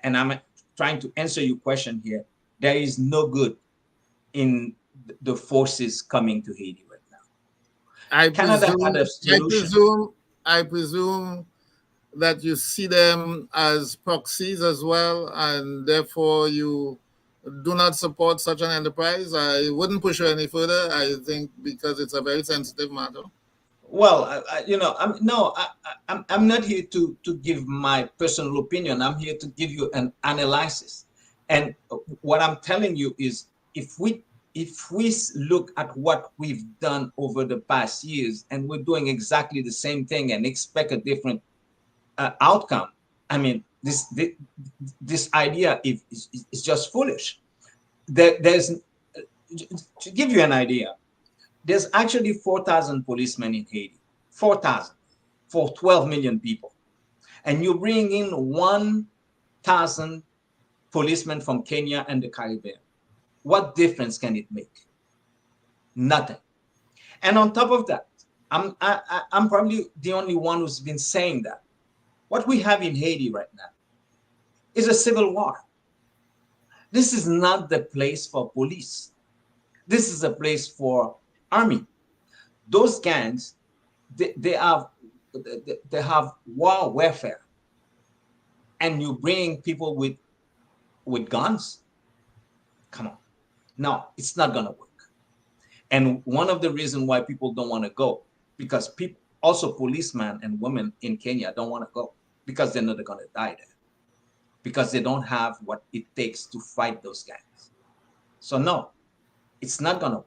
and I'm trying to answer your question here. There is no good in the forces coming to Haiti right now. I Canada had presume, a I solution. presume, I presume that you see them as proxies as well, and therefore you do not support such an enterprise. I wouldn't push you any further. I think because it's a very sensitive matter. Well, I'm no, I'm not here to give my personal opinion. I'm here to give you an analysis. And what I'm telling you is, if we look at what we've done over the past years, and we're doing exactly the same thing and expect a different outcome, I mean, this idea is just foolish. There's to give you an idea. There's actually 4,000 policemen in Haiti, 4,000 for 12 million people. And you bring in 1,000 policemen from Kenya and the Caribbean. What difference can it make? Nothing. And on top of that, I'm probably the only one who's been saying that. What we have in Haiti right now is a civil war. This is not the place for police. This is a place for army. Those gangs, they have warfare, and you bring people with guns. Come on, no, it's not gonna work. And one of the reasons why people don't want to go, because people, also policemen and women in Kenya, don't want to go because they know they're gonna die there, because they don't have what it takes to fight those gangs. So no, it's not gonna work.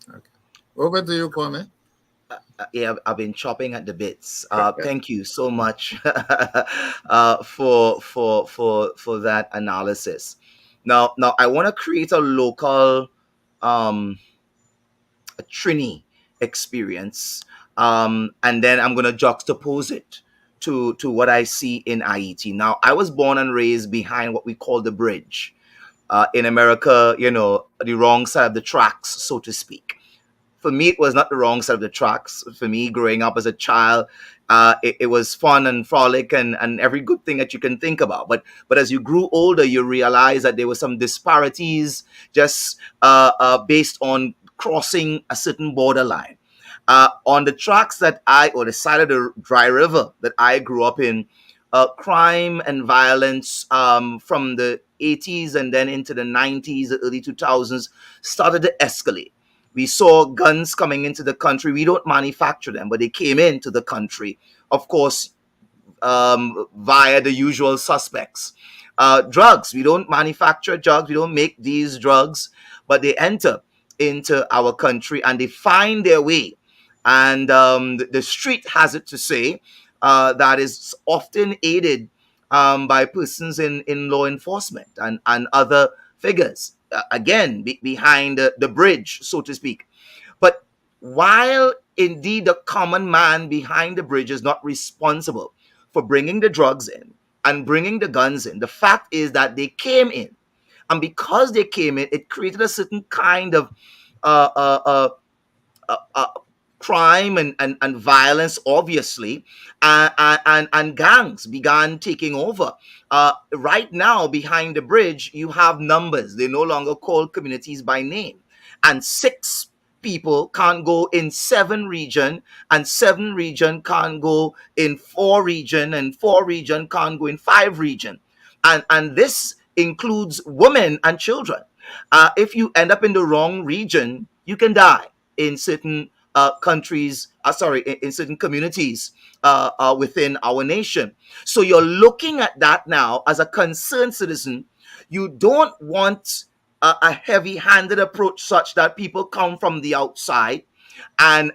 Okay. Over to you, Kwame. Yeah, I've been chopping at the bits. Thank you so much for that analysis. Now I want to create a local a Trini experience, and then I'm gonna juxtapose it to what I see in Haiti. Now, I was born and raised behind what we call the bridge. In America, the wrong side of the tracks, so to speak. For me, it was not the wrong side of the tracks. For me, growing up as a child, it was fun and frolic and every good thing that you can think about. But as you grew older, you realize that there were some disparities just based on crossing a certain borderline. On the tracks or the side of the dry river that I grew up in, crime and violence from the 80s and then into the 90s, the early 2000s started to escalate. We saw guns coming into the country. We don't manufacture them, but they came into the country, of course, via the usual suspects. Drugs. We don't manufacture drugs. We don't make these drugs, but they enter into our country and they find their way. And the street has it to say that is often aided by persons in law enforcement and other figures, again, behind the bridge, so to speak. But while indeed the common man behind the bridge is not responsible for bringing the drugs in and bringing the guns in, the fact is that they came in. And because they came in, it created a certain kind of uh, uh, uh, uh, crime and violence, obviously, and gangs began taking over. Right now, behind the bridge, you have numbers. They no longer call communities by name. And 6 people can't go in 7 region, and 7 region can't go in 4 region, and 4 region can't go in 5 region. And this includes women and children. If you end up in the wrong region, you can die in certain countries, sorry, in certain communities within our nation. So you're looking at that now as a concerned citizen. You don't want a heavy-handed approach such that people come from the outside and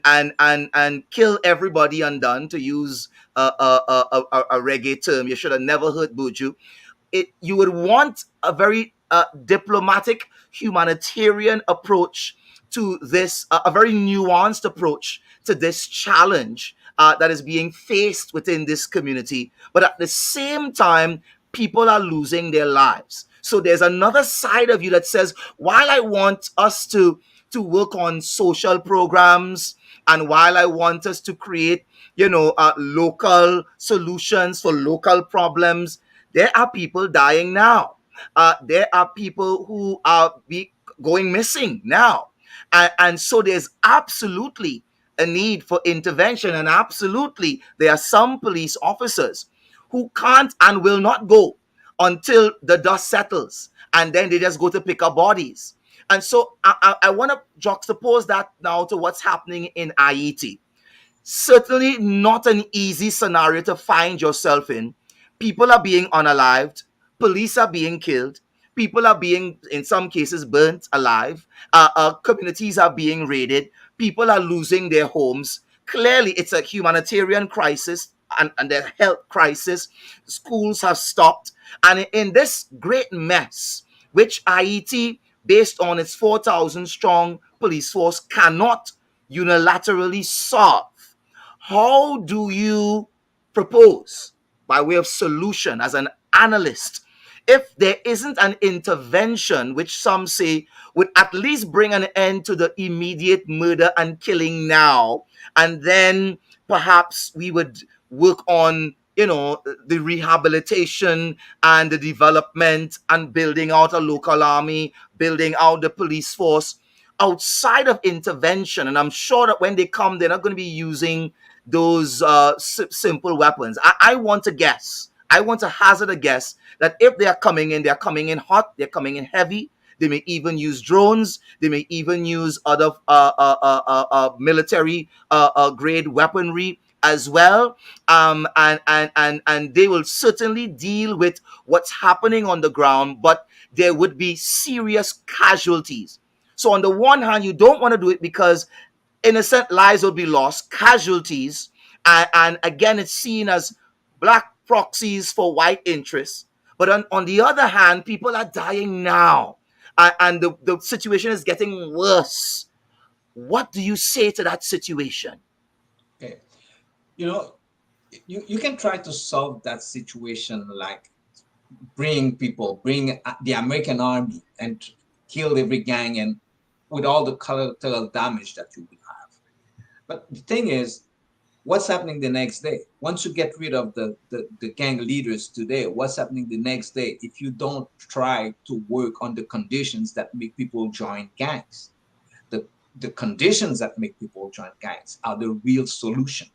kill everybody undone, to use a reggae term. You should have never heard Buju. You would want a very diplomatic, humanitarian approach to this, a very nuanced approach to this challenge that is being faced within this community. But at the same time, people are losing their lives. So there's another side of you that says, while I want us to work on social programs, and while I want us to create, local solutions for local problems, there are people dying now. There are people who are going missing now. And so there's absolutely a need for intervention. And absolutely, there are some police officers who can't and will not go until the dust settles. And then they just go to pick up bodies. And so I want to juxtapose that now to what's happening in Haiti. Certainly not an easy scenario to find yourself in. People are being unalived, police are being killed, people are being, in some cases, burnt alive, communities are being raided, people are losing their homes. Clearly, it's a humanitarian crisis and a health crisis. Schools have stopped. And in this great mess, which Haiti, based on its 4,000 strong police force, cannot unilaterally solve, how do you propose, by way of solution, as an analyst, if there isn't an intervention which some say would at least bring an end to the immediate murder and killing now, and then perhaps we would work on, the rehabilitation and the development and building out a local army, building out the police force outside of intervention? And I'm sure that when they come, they're not going to be using those simple weapons. I want to guess. I want to hazard a guess that if they are coming in, they're coming in hot, they're coming in heavy. They may even use drones. They may even use other military grade weaponry as well. And they will certainly deal with what's happening on the ground, but there would be serious casualties. So on the one hand, you don't want to do it because innocent lives will be lost, casualties, and again, it's seen as black proxies for white interests. But on the other hand, people are dying now, and the situation is getting worse. What do you say to that situation? Okay. You can try to solve that situation, like bring the American army and kill every gang, and with all the collateral damage that you will have. But the thing is, what's happening the next day? Once you get rid of the gang leaders today, what's happening the next day if you don't try to work on the conditions that make people join gangs? The conditions that make people join gangs are the real solution.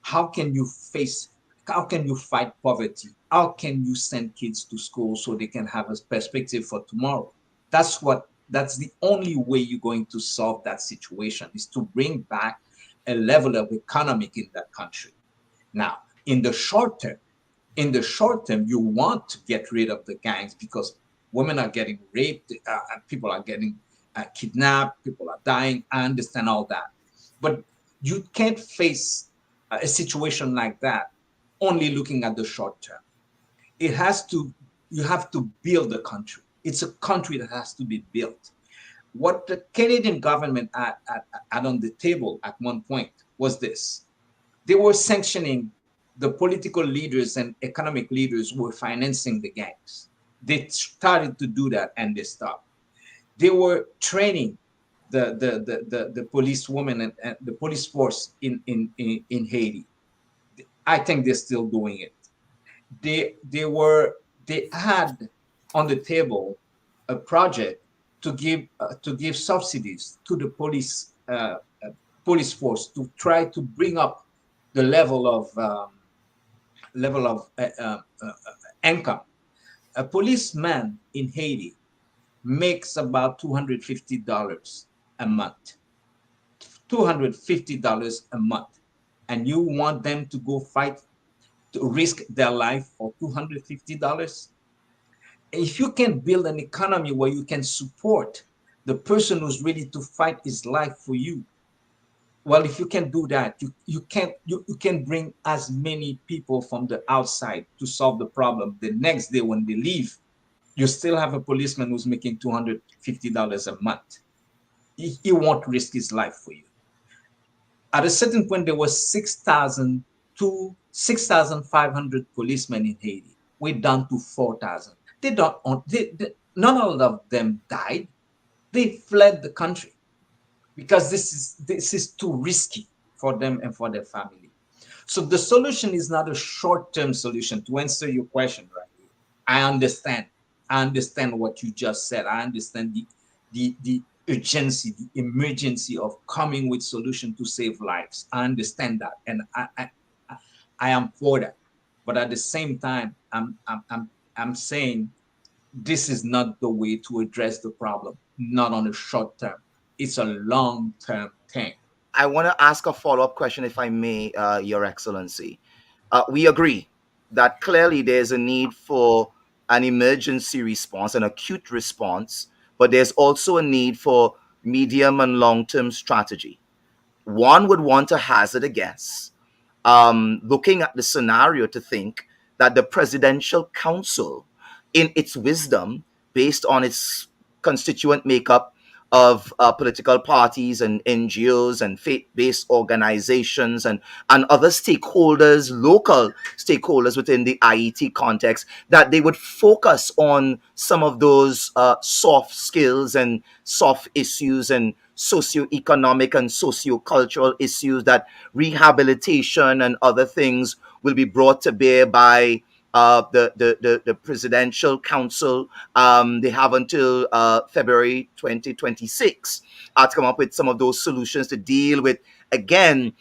How can you fight poverty? How can you send kids to school so they can have a perspective for tomorrow? That's the only way you're going to solve that situation, is to bring back a level of economic in that country. Now, in the short term, you want to get rid of the gangs because women are getting raped, people are getting kidnapped, people are dying. I understand all that. But you can't face a situation like that only looking at the short term. You have to build the country. It's a country that has to be built. What the Canadian government had on the table at one point was this. They were sanctioning the political leaders and economic leaders who were financing the gangs. They started to do that and they stopped. They were training the police women and the police force in Haiti. I think they're still doing it. They had on the table a project to give subsidies to the police police force to try to bring up the level of income. A policeman in Haiti makes about $250 a month. $250 a month, and you want them to go fight to risk their life for $250? If you can build an economy where you can support the person who's ready to fight his life for you, well, if you can do that, you can bring as many people from the outside to solve the problem. The next day when they leave, you still have a policeman who's making $250 a month. He won't risk his life for you. At a certain point, there was 6,000 to 6,500 policemen in Haiti. We're down to 4,000. They don't. None of them died. They fled the country because this is too risky for them and for their family. So the solution is not a short-term solution. To answer your question, right? I understand. I understand what you just said. I understand the urgency, the emergency of coming with solution to save lives. I understand that, and I am for that. But at the same time, I'm saying this is not the way to address the problem. Not on a short term. It's a long term thing. I want to ask a follow up question, if I may, Your Excellency. We agree that clearly there's a need for an emergency response, an acute response, but there's also a need for medium and long term strategy. One would want to hazard a guess, looking at the scenario, to think that the Presidential Council, in its wisdom, based on its constituent makeup of political parties and NGOs and faith based organizations and other stakeholders, local stakeholders within the IET context, that they would focus on some of those soft skills and soft issues and socioeconomic and sociocultural issues, that rehabilitation and other things will be brought to bear by the Presidential Council. They have until February 2026 to come up with some of those solutions to deal with, again,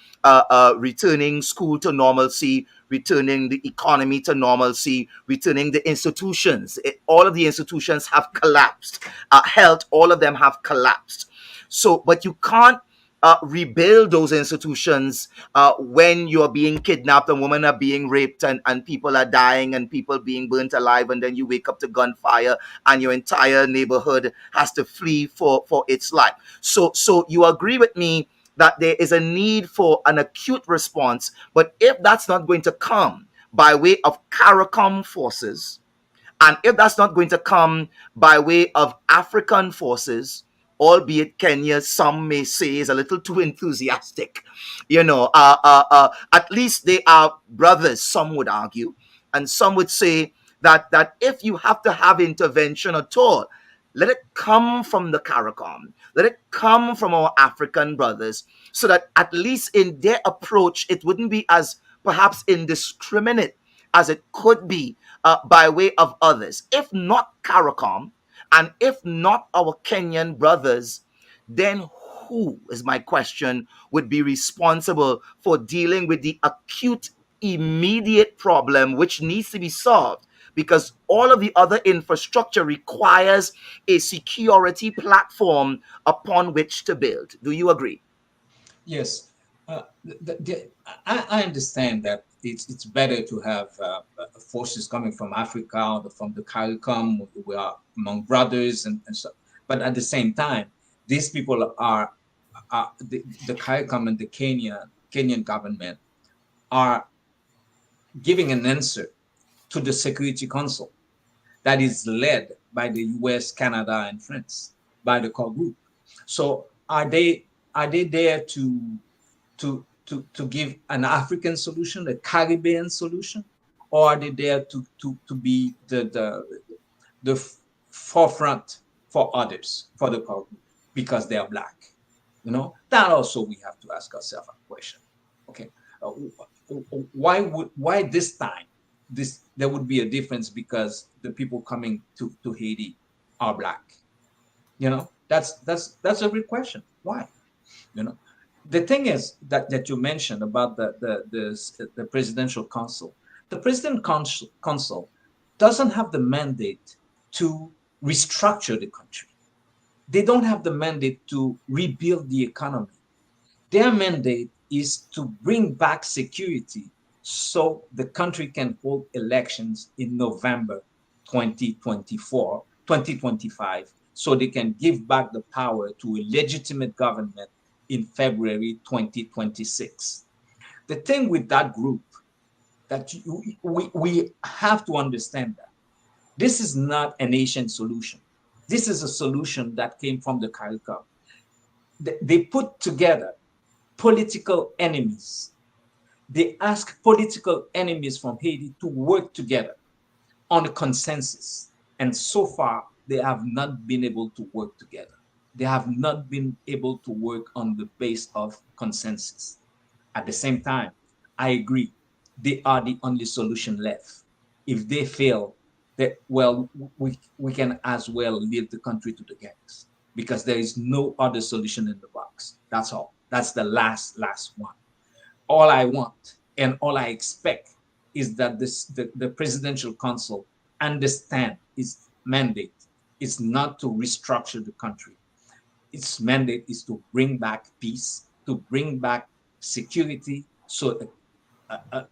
returning school to normalcy, returning the economy to normalcy, returning the institutions. All of the institutions have collapsed. Health, all of them have collapsed. So, but you can't rebuild those institutions when you're being kidnapped and women are being raped and people are dying and people being burnt alive, and then you wake up to gunfire and your entire neighborhood has to flee for its life. So you agree with me that there is a need for an acute response, but if that's not going to come by way of CARICOM forces, and if that's not going to come by way of African forces, albeit Kenya, some may say, is a little too enthusiastic, at least they are brothers, some would argue. And some would say that if you have to have intervention at all, let it come from the CARICOM. Let it come from our African brothers, so that at least in their approach, it wouldn't be as perhaps indiscriminate as it could be by way of others. If not CARICOM, and if not our Kenyan brothers, then who, is my question, would be responsible for dealing with the acute, immediate problem which needs to be solved? Because all of the other infrastructure requires a security platform upon which to build. Do you agree? Yes, I understand that it's better to have forces coming from Africa or from the CARICOM. We are among brothers and so. But at the same time, these people are the CARICOM and the Kenyan government are giving an answer to the Security Council that is led by the US, Canada, and France, by the core group. So are they there to give an African solution, a Caribbean solution, or are they there to be the forefront for others, for the core group, because they are black? That also we have to ask ourselves a question. Okay, why this time there would be a difference because the people coming to Haiti are black? That's a real question. Why? You know, the thing is that you mentioned about the presidential council. The president council doesn't have the mandate to restructure the country. They don't have the mandate to rebuild the economy. Their mandate is to bring back security so the country can hold elections in November 2024, 2025, so they can give back the power to a legitimate government in February 2026. The thing with that group that we have to understand that this is not a nation solution. This is a solution that came from the CARICOM. They put together political enemies. They ask political enemies from Haiti to work together on a consensus. And so far, they have not been able to work together. They have not been able to work on the base of consensus. At the same time, I agree, they are the only solution left. If they fail, that well, we can as well leave the country to the gangs because there is no other solution in the box. That's all. That's the last one. All I want and all I expect is that the presidential council understand its mandate is not to restructure the country. Its mandate is to bring back peace, to bring back security, so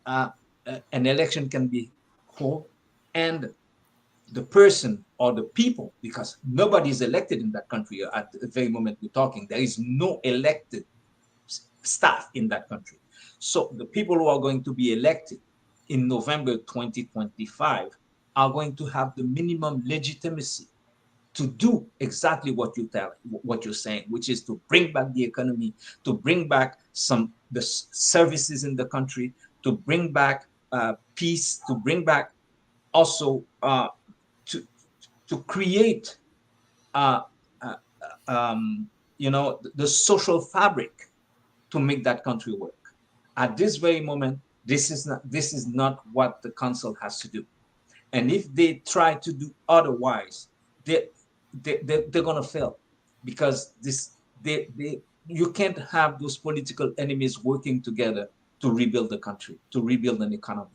an election can be held, and the person or the people, because nobody is elected in that country at the very moment we're talking. There is no elected staff in that country. So the people who are going to be elected in November 2025 are going to have the minimum legitimacy to do exactly what you're saying, which is to bring back the economy, to bring back the services in the country, to bring back peace, to bring back also to create the social fabric to make that country work. At this very moment, this is not what the council has to do. And if they try to do otherwise, they're gonna fail, because you can't have those political enemies working together to rebuild the country, to rebuild an economy.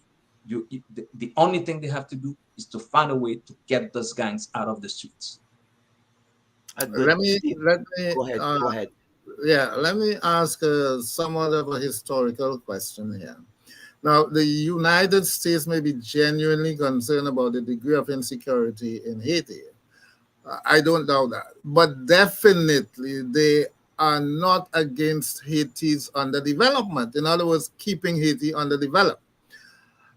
The only thing they have to do is to find a way to get those gangs out of the streets. Let me Go ahead. Go ahead. Yeah, let me ask somewhat of a historical question here. Now, the United States may be genuinely concerned about the degree of insecurity in Haiti. I don't doubt that. But definitely, they are not against Haiti's underdevelopment. In other words, keeping Haiti underdeveloped.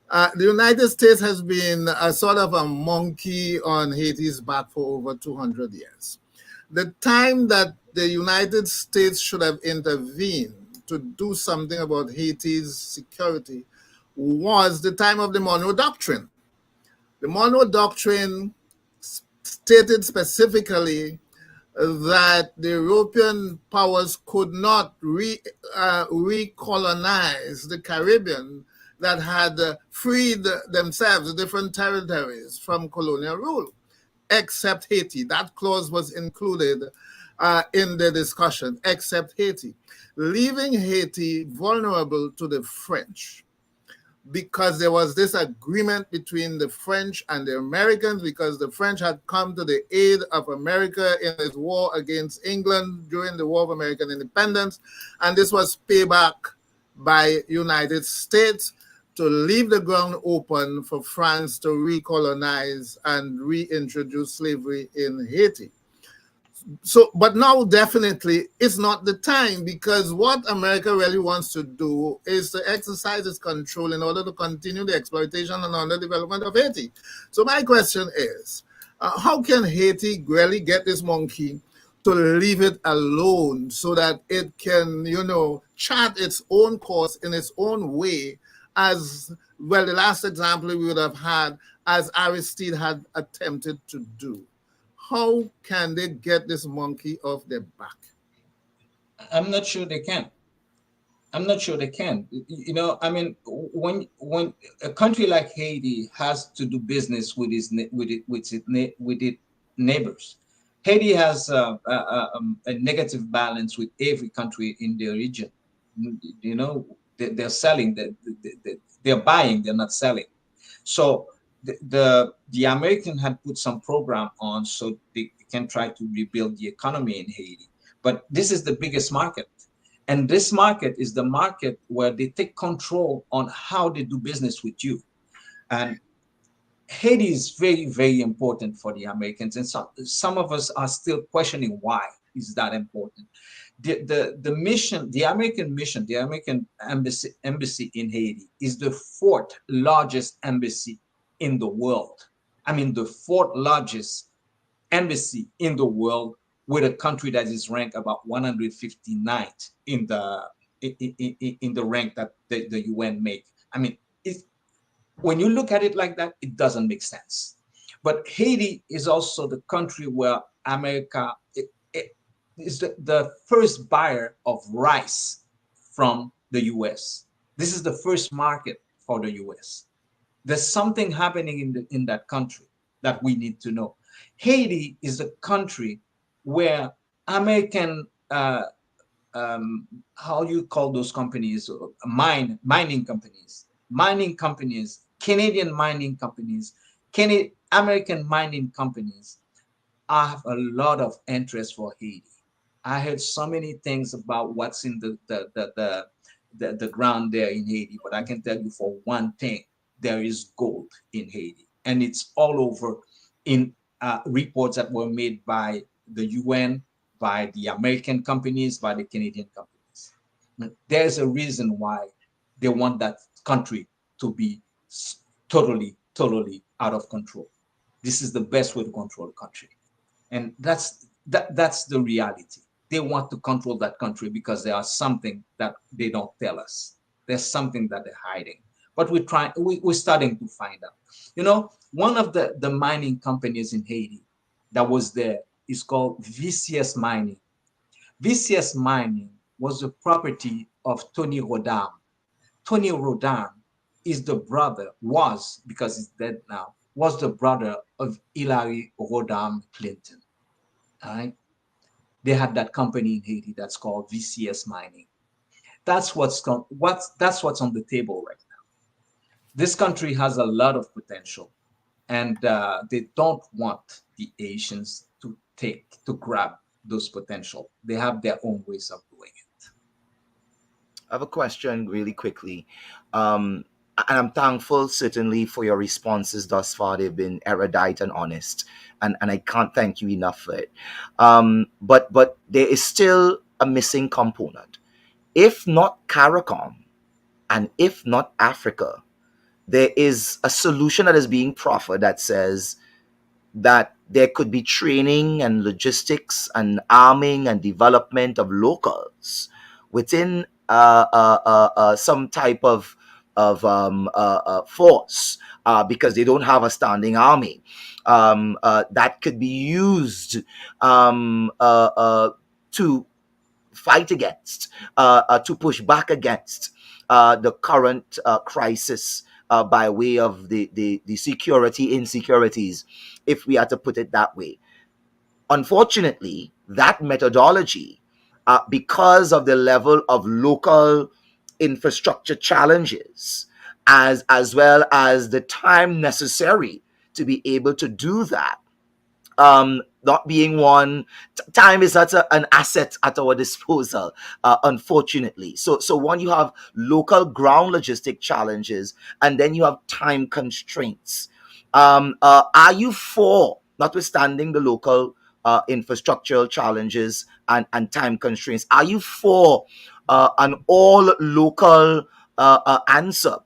The United States has been a sort of a monkey on Haiti's back for over 200 years. The time that the United States should have intervened to do something about Haiti's security was the time of the Monroe Doctrine. The Monroe Doctrine stated specifically that the European powers could not recolonize the Caribbean that had freed themselves, different territories, from colonial rule, except Haiti. That clause was included in the discussion, except Haiti, leaving Haiti vulnerable to the French, because there was this agreement between the French and the Americans, because the French had come to the aid of America in its war against England during the War of American Independence. And this was payback by United States to leave the ground open for France to recolonize and reintroduce slavery in Haiti. So, but now definitely it's not the time, because what America really wants to do is to exercise its control in order to continue the exploitation and underdevelopment of Haiti. So my question is, how can Haiti really get this monkey to leave it alone so that it can, chart its own course in its own way, as well, the last example we would have had, as Aristide had attempted to do? How can they get this monkey off their back? I'm not sure they can. I'm not sure they can. I mean, when a country like Haiti has to do business with its neighbors, Haiti has a negative balance with every country in the region. You know, they're selling, they're buying, they're not selling. So the American had put some program on so they can try to rebuild the economy in Haiti. But this is the biggest market. And this market is the market where they take control on how they do business with you. And Haiti is very, very important for the Americans. And some of us are still questioning why is that important. The mission, the American mission, the American embassy in Haiti is the fourth largest embassy in the world. I mean, the fourth largest embassy in the world, with a country that is ranked about 159th in the rank that the UN make. I mean, when you look at it like that, it doesn't make sense. But Haiti is also the country where America is the first buyer of rice from the US. This is the first market for the US. There's something happening in that country that we need to know. Haiti is a country where American how you call those companies, mining companies, Canadian mining companies, American mining companies have a lot of interest for Haiti. I heard so many things about what's in the ground there in Haiti, but I can tell you for one thing, there is gold in Haiti, and it's all over in reports that were made by the UN, by the American companies, by the Canadian companies. There's a reason why they want that country to be totally, totally out of control. This is the best way to control a country. And that's the reality. They want to control that country because there are something that they don't tell us. There's something that they're hiding. But we're starting to find out. You know, one of the mining companies in Haiti that was there is called VCS Mining. VCS Mining was the property of Tony Rodam. Tony Rodam is the brother, was, because he's dead now, was the brother of Hillary Rodam Clinton. All right. They had that company in Haiti that's called VCS Mining. That's what's on the table right now. This country has a lot of potential, and they don't want the Asians to grab those potential. They have their own ways of doing it. I have a question really quickly. And I'm thankful certainly for your responses thus far. They've been erudite and honest. And I can't thank you enough for it. But there is still a missing component. If not CARICOM and if not Africa, there is a solution that is being proffered that says that there could be training and logistics and arming and development of locals within some type of force because they don't have a standing army that could be used to fight against, to push back against the current crisis by way of the security insecurities, if we are to put it that way. Unfortunately, that methodology, because of the level of local infrastructure challenges, as well as the time necessary to be able to do that, not being one, time is such an asset at our disposal, unfortunately. So one, you have local ground logistic challenges, and then you have time constraints. Are you for, notwithstanding the local infrastructural challenges and time constraints, are you for an all local answer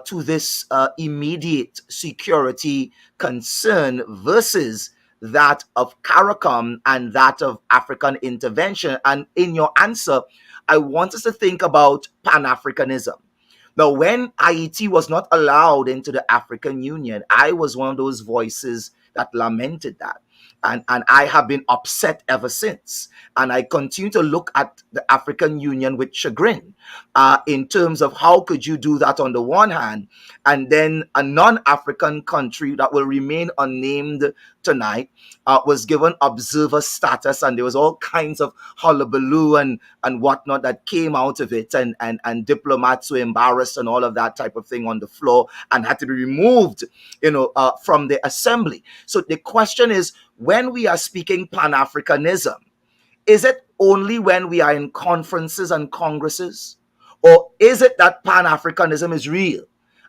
to this immediate security concern versus that of CARICOM and that of African intervention? And in your answer, I want us to think about Pan-Africanism. Now, when Haiti was not allowed into the African Union, I was one of those voices that lamented that. And I have been upset ever since. And I continue to look at the African Union with chagrin, in terms of how could you do that on the one hand, and then a non-African country that will remain unnamed tonight was given observer status, and there was all kinds of hullabaloo and whatnot that came out of it, and diplomats were embarrassed and all of that type of thing on the floor and had to be removed, from the assembly. So the question is, when we are speaking Pan-Africanism, is it only when we are in conferences and congresses? Or is it that Pan-Africanism is real?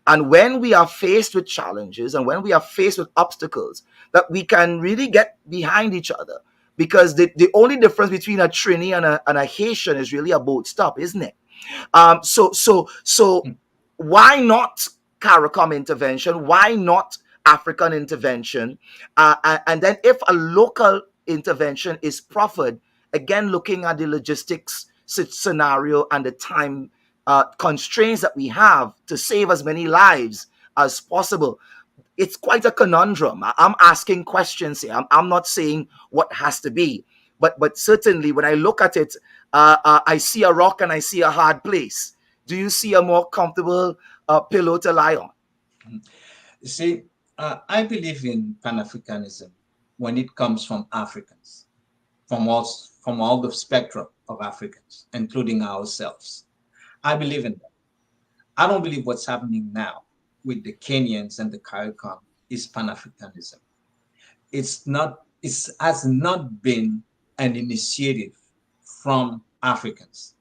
And when we are faced with challenges and when we are faced with obstacles, that we can really get behind each other. Because the only difference between a Trini and a Haitian is really a boat stop, isn't it? So why not CARICOM intervention? Why not African intervention? And then if a local intervention is proffered, again, looking at the logistics scenario and the time constraints that we have to save as many lives as possible, it's quite a conundrum. I'm asking questions here. I'm not saying what has to be, but certainly when I look at it, I see a rock and I see a hard place. Do you see a more comfortable pillow to lie on? You see, I believe in Pan-Africanism when it comes from Africans, from all the spectrum of Africans, including ourselves. I believe in that. I don't believe what's happening now with the Kenyans and the CARICOM is Pan-Africanism. It has not been an initiative from Africans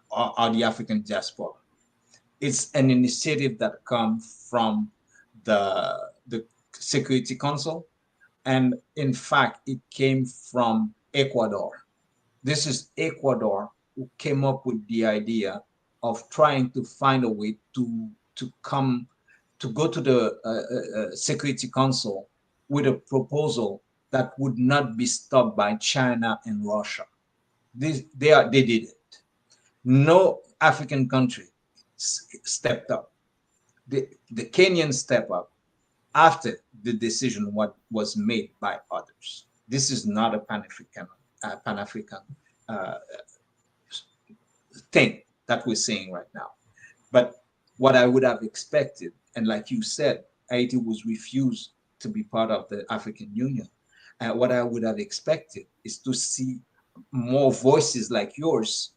or the African diaspora. It's an initiative that comes from the Security Council, and in fact, it came from Ecuador. This is Ecuador who came up with the idea of trying to find a way to go to the Security Council with a proposal that would not be stopped by China and Russia. They did it. No African country stepped up. The Kenyans stepped up after the decision what was made by others. This is not a Pan-African thing that we're seeing right now. But what I would have expected, and like you said, Haiti was refused to be part of the African Union. And what I would have expected is to see more voices like yours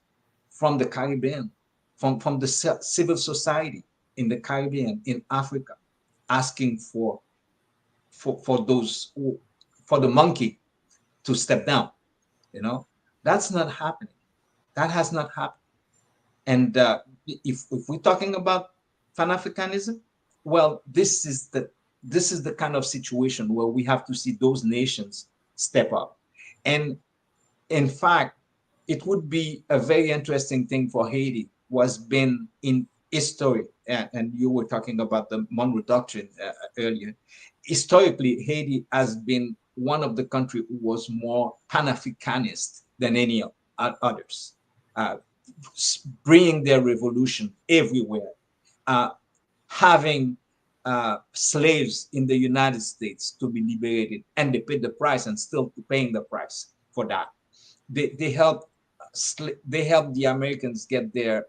from the Caribbean, from the civil society in the Caribbean, in Africa, asking for the monkey to step down. That's not happening. That has not happened. And if we're talking about Pan-Africanism, well, this is the kind of situation where we have to see those nations step up. And in fact, it would be a very interesting thing for Haiti, was been in history, and you were talking about the Monroe Doctrine earlier. Historically, Haiti has been one of the countries who was more Pan-Africanist than any others, bringing their revolution everywhere, having slaves in the United States to be liberated, and they paid the price and still paying the price for that. They helped the Americans get their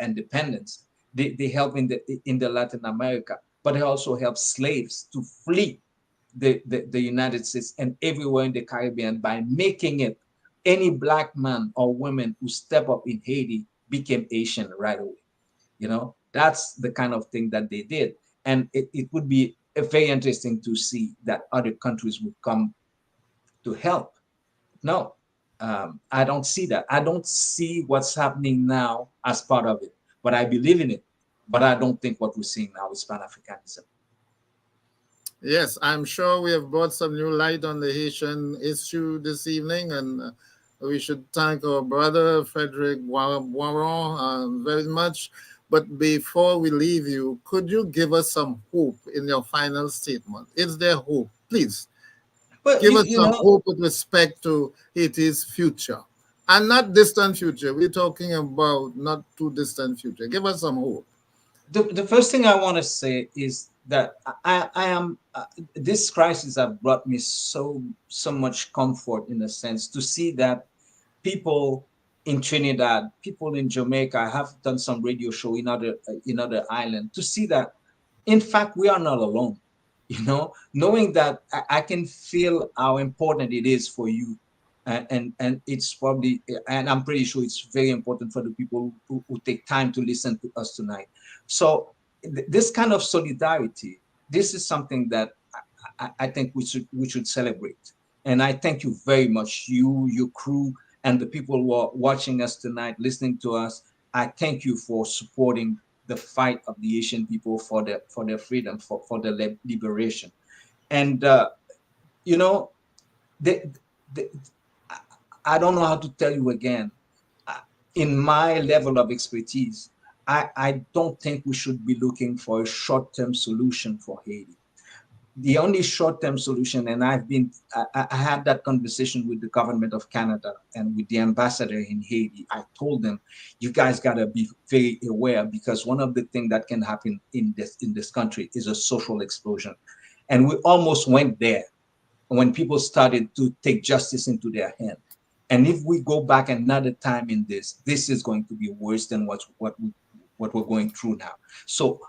independence. They help in the Latin America, but they also help slaves to flee the United States and everywhere in the Caribbean by making it any black man or woman who step up in Haiti became Asian right away. That's the kind of thing that they did. And it would be very interesting to see that other countries would come to help. No, I don't see that. I don't see what's happening now as part of it, but I believe in it. But I don't think what we're seeing now is Pan-Africanism. Yes, I'm sure we have brought some new light on the Haitian issue this evening, and we should thank our brother Frederic Boisrond very much. But before we leave you, could you give us some hope in your final statement? Is there hope? Please give us some hope with respect to Haiti's future, and not distant future. We're talking about not too distant future. Give us some hope. The first thing I want to say is that I am this crisis have brought me so much comfort, in a sense, to see that people in Trinidad, people in Jamaica. I have done some radio show in other islands, to see that in fact we are not alone. Knowing that I can feel how important it is for you, and it's probably, and I'm pretty sure it's very important for the people who take time to listen to us tonight. So this kind of solidarity, this is something that I think we should celebrate. And I thank you very much, you, your crew, and the people who are watching us tonight, listening to us. I thank you for supporting the fight of the Asian people for their freedom, for their liberation. And you know, they, they, I don't know how to tell you again. In my level of expertise, I don't think we should be looking for a short-term solution for Haiti. The only short-term solution, and I had that conversation with the government of Canada and with the ambassador in Haiti. I told them, you guys gotta be very aware, because one of the things that can happen in this country is a social explosion. And we almost went there when people started to take justice into their hand. And if we go back another time in this is going to be worse than what we're going through now. So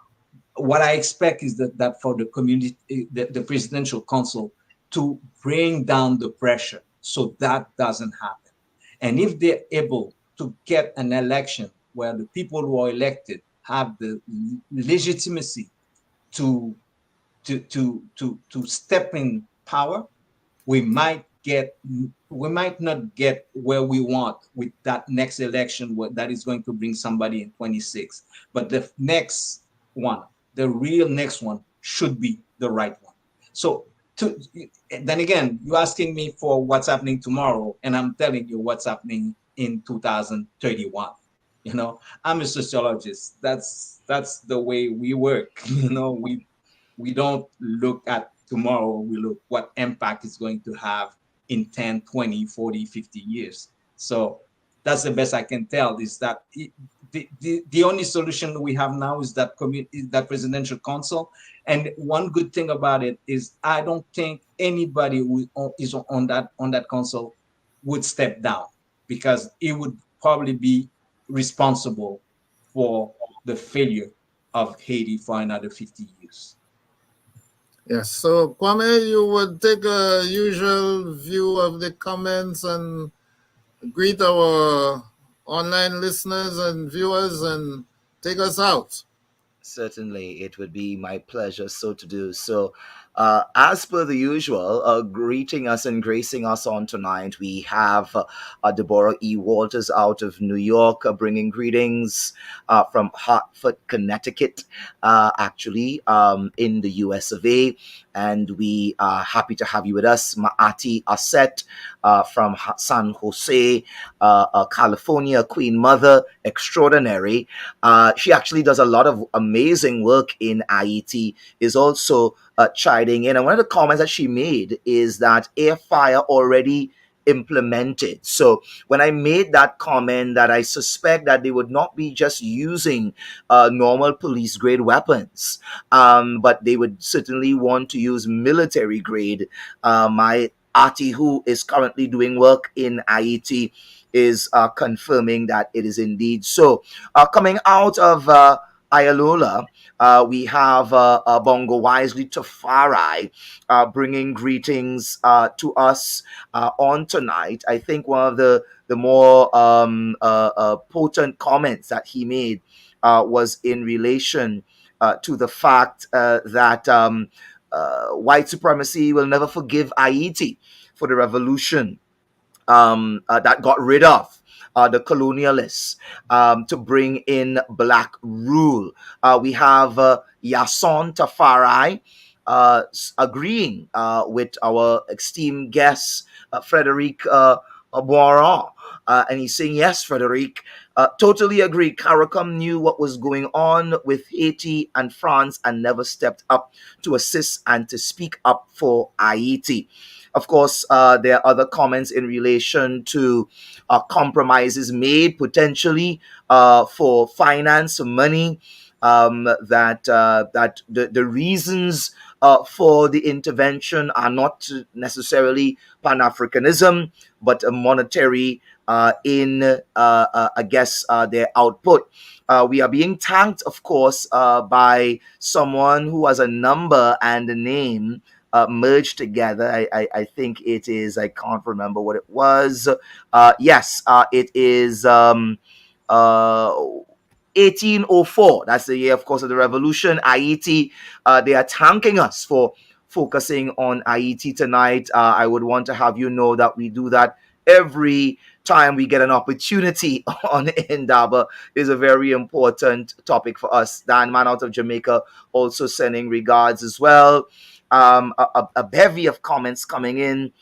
what I expect is that for the community, the presidential council, to bring down the pressure so that doesn't happen. And if they're able to get an election where the people who are elected have the legitimacy to step in power, we might not get where we want with that next election that is going to bring somebody in 26, but the next one, the real next one, should be the right one. So then again, you're asking me for what's happening tomorrow, and I'm telling you what's happening in 2031. I'm a sociologist. That's the way we work. We don't look at tomorrow, we look what impact it's going to have in 10, 20, 40, 50 years. So that's the best I can tell, is that the only solution we have now is that presidential council. And one good thing about it is I don't think anybody who is on that council would step down, because it would probably be responsible for the failure of Haiti for another 50 years. Yes. So, Kwame, you would take a usual view of the comments and greet our online listeners and viewers and take us out. Certainly, it would be my pleasure so to do. So, as per the usual, greeting us and gracing us on tonight, we have Deborah E. Walters out of New York, bringing greetings from Hartford, Connecticut, actually, in the US of A. And we are happy to have you with us. Maati Aset from San Jose, California, Queen Mother Extraordinary. She actually does a lot of amazing work in Haiti, is also chiding in. And one of the comments that she made is that air fire already implemented. So when I made that comment that I suspect that they would not be just using normal police grade weapons, but they would certainly want to use military grade. My Ati, who is currently doing work in Haiti, is confirming that it is indeed so. Coming out of Ayalola, we have Bongo Wisely Tafari bringing greetings to us on tonight. I think one of the more potent comments that he made was in relation to the fact that white supremacy will never forgive Haiti for the revolution that got rid of the colonialists to bring in black rule. We have Yason Tafari agreeing with our esteemed guest, Frederic Boisrond. And he's saying, yes, Frederic, totally agree. CARICOM knew what was going on with Haiti and France and never stepped up to assist and to speak up for Haiti. Of course, there are other comments in relation to compromises made potentially for finance, money, that the reasons for the intervention are not necessarily Pan-Africanism, but a monetary I guess, their output. We are being thanked, of course, by someone who has a number and a name merged together. I think it is, I can't remember what it was. Yes, it is uh, 1804. That's the year, of course, of the revolution. Haiti, they are thanking us for focusing on Haiti tonight. I would want to have you know that we do that every time we get an opportunity on Indaba. Is a very important topic for us. Dan Man out of Jamaica also sending regards as well. A bevy of comments coming in.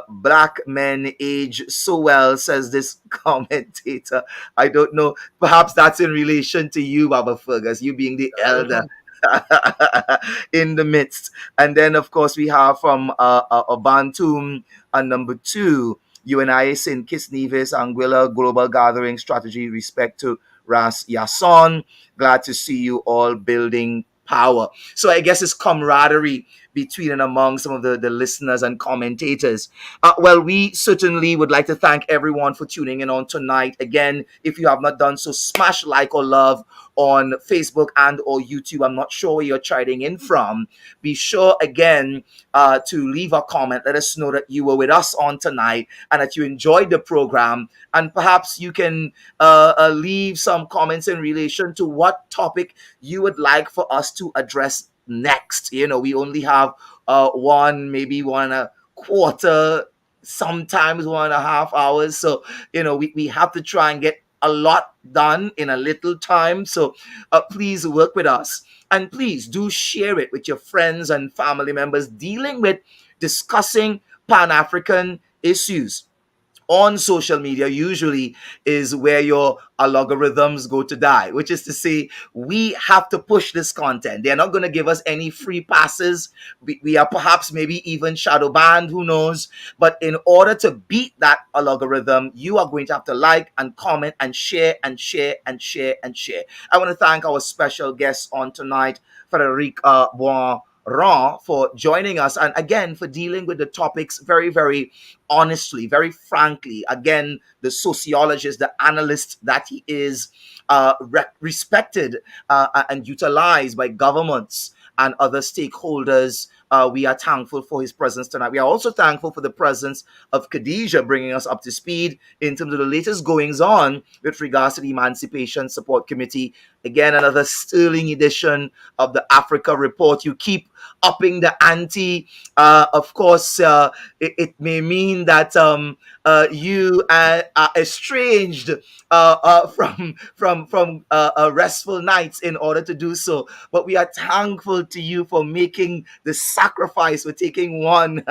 Black men age so well, says this commentator. I don't know. Perhaps that's in relation to you, Baba Fergus, you being the elder in the midst. And then, of course, we have from Bantum number 2. UNI St. Kitts Nevis Anguilla Global Gathering Strategy. Respect to Ras Yason. Glad to see you all building power. So I guess it's camaraderie between and among some of the listeners and commentators. Well, we certainly would like to thank everyone for tuning in on tonight. Again, if you have not done so, smash like or love on Facebook and or YouTube. I'm not sure where you're chiming in from. Be sure again to leave a comment. Let us know that you were with us on tonight and that you enjoyed the program. And perhaps you can leave some comments in relation to what topic you would like for us to address next. You know, we only have one, maybe 1.25, sometimes 1.5 hours. So, you know, we have to try and get a lot done in a little time. So please work with us. And please do share it with your friends and family members dealing with discussing Pan African issues on social media usually is where your algorithms go to die, which is to say, we have to push this content. They're not going to give us any free passes. We are perhaps maybe even shadow banned, who knows? But in order to beat that algorithm, you are going to have to like and comment and share and share and share and share. I want to thank our special guest on tonight, Frederic Boisrond, for joining us and again for dealing with the topics very, very honestly, very frankly. Again, the sociologist, the analyst that he is, respected and utilized by governments and other stakeholders. We are thankful for his presence tonight. We are also thankful for the presence of Khadija bringing us up to speed in terms of the latest goings on with regards to the Emancipation Support Committee. Again, another sterling edition of the Africa Report. You keep upping the ante. Of course, it may mean that you are estranged from restful nights in order to do so. But we are thankful to you for making the sacrifice, for taking one,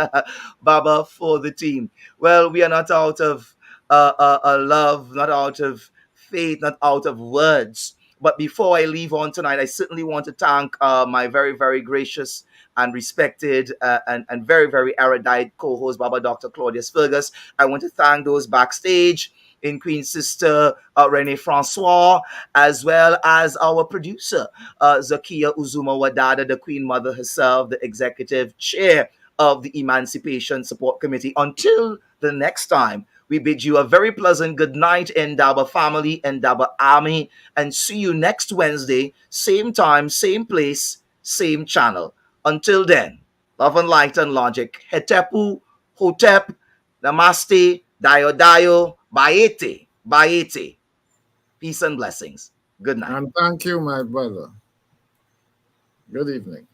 Baba, for the team. Well, we are not out of love, not out of faith, not out of words. But before I leave on tonight, I certainly want to thank my very, very gracious and respected and very, very erudite co-host, Baba Dr. Claudius Fergus. I want to thank those backstage in Queen's sister, Renee Francois, as well as our producer, Zakia Uzuma Wadada, the Queen Mother herself, the executive chair of the Emancipation Support Committee. Until the next time, we bid you a very pleasant good night, Indaba family, Indaba army, and see you next Wednesday, same time, same place, same channel. Until then, love and light and logic. Hetepu, Hotep, Namaste, Dio Dio, Baete, Baete. Peace and blessings. Good night. And thank you, my brother. Good evening.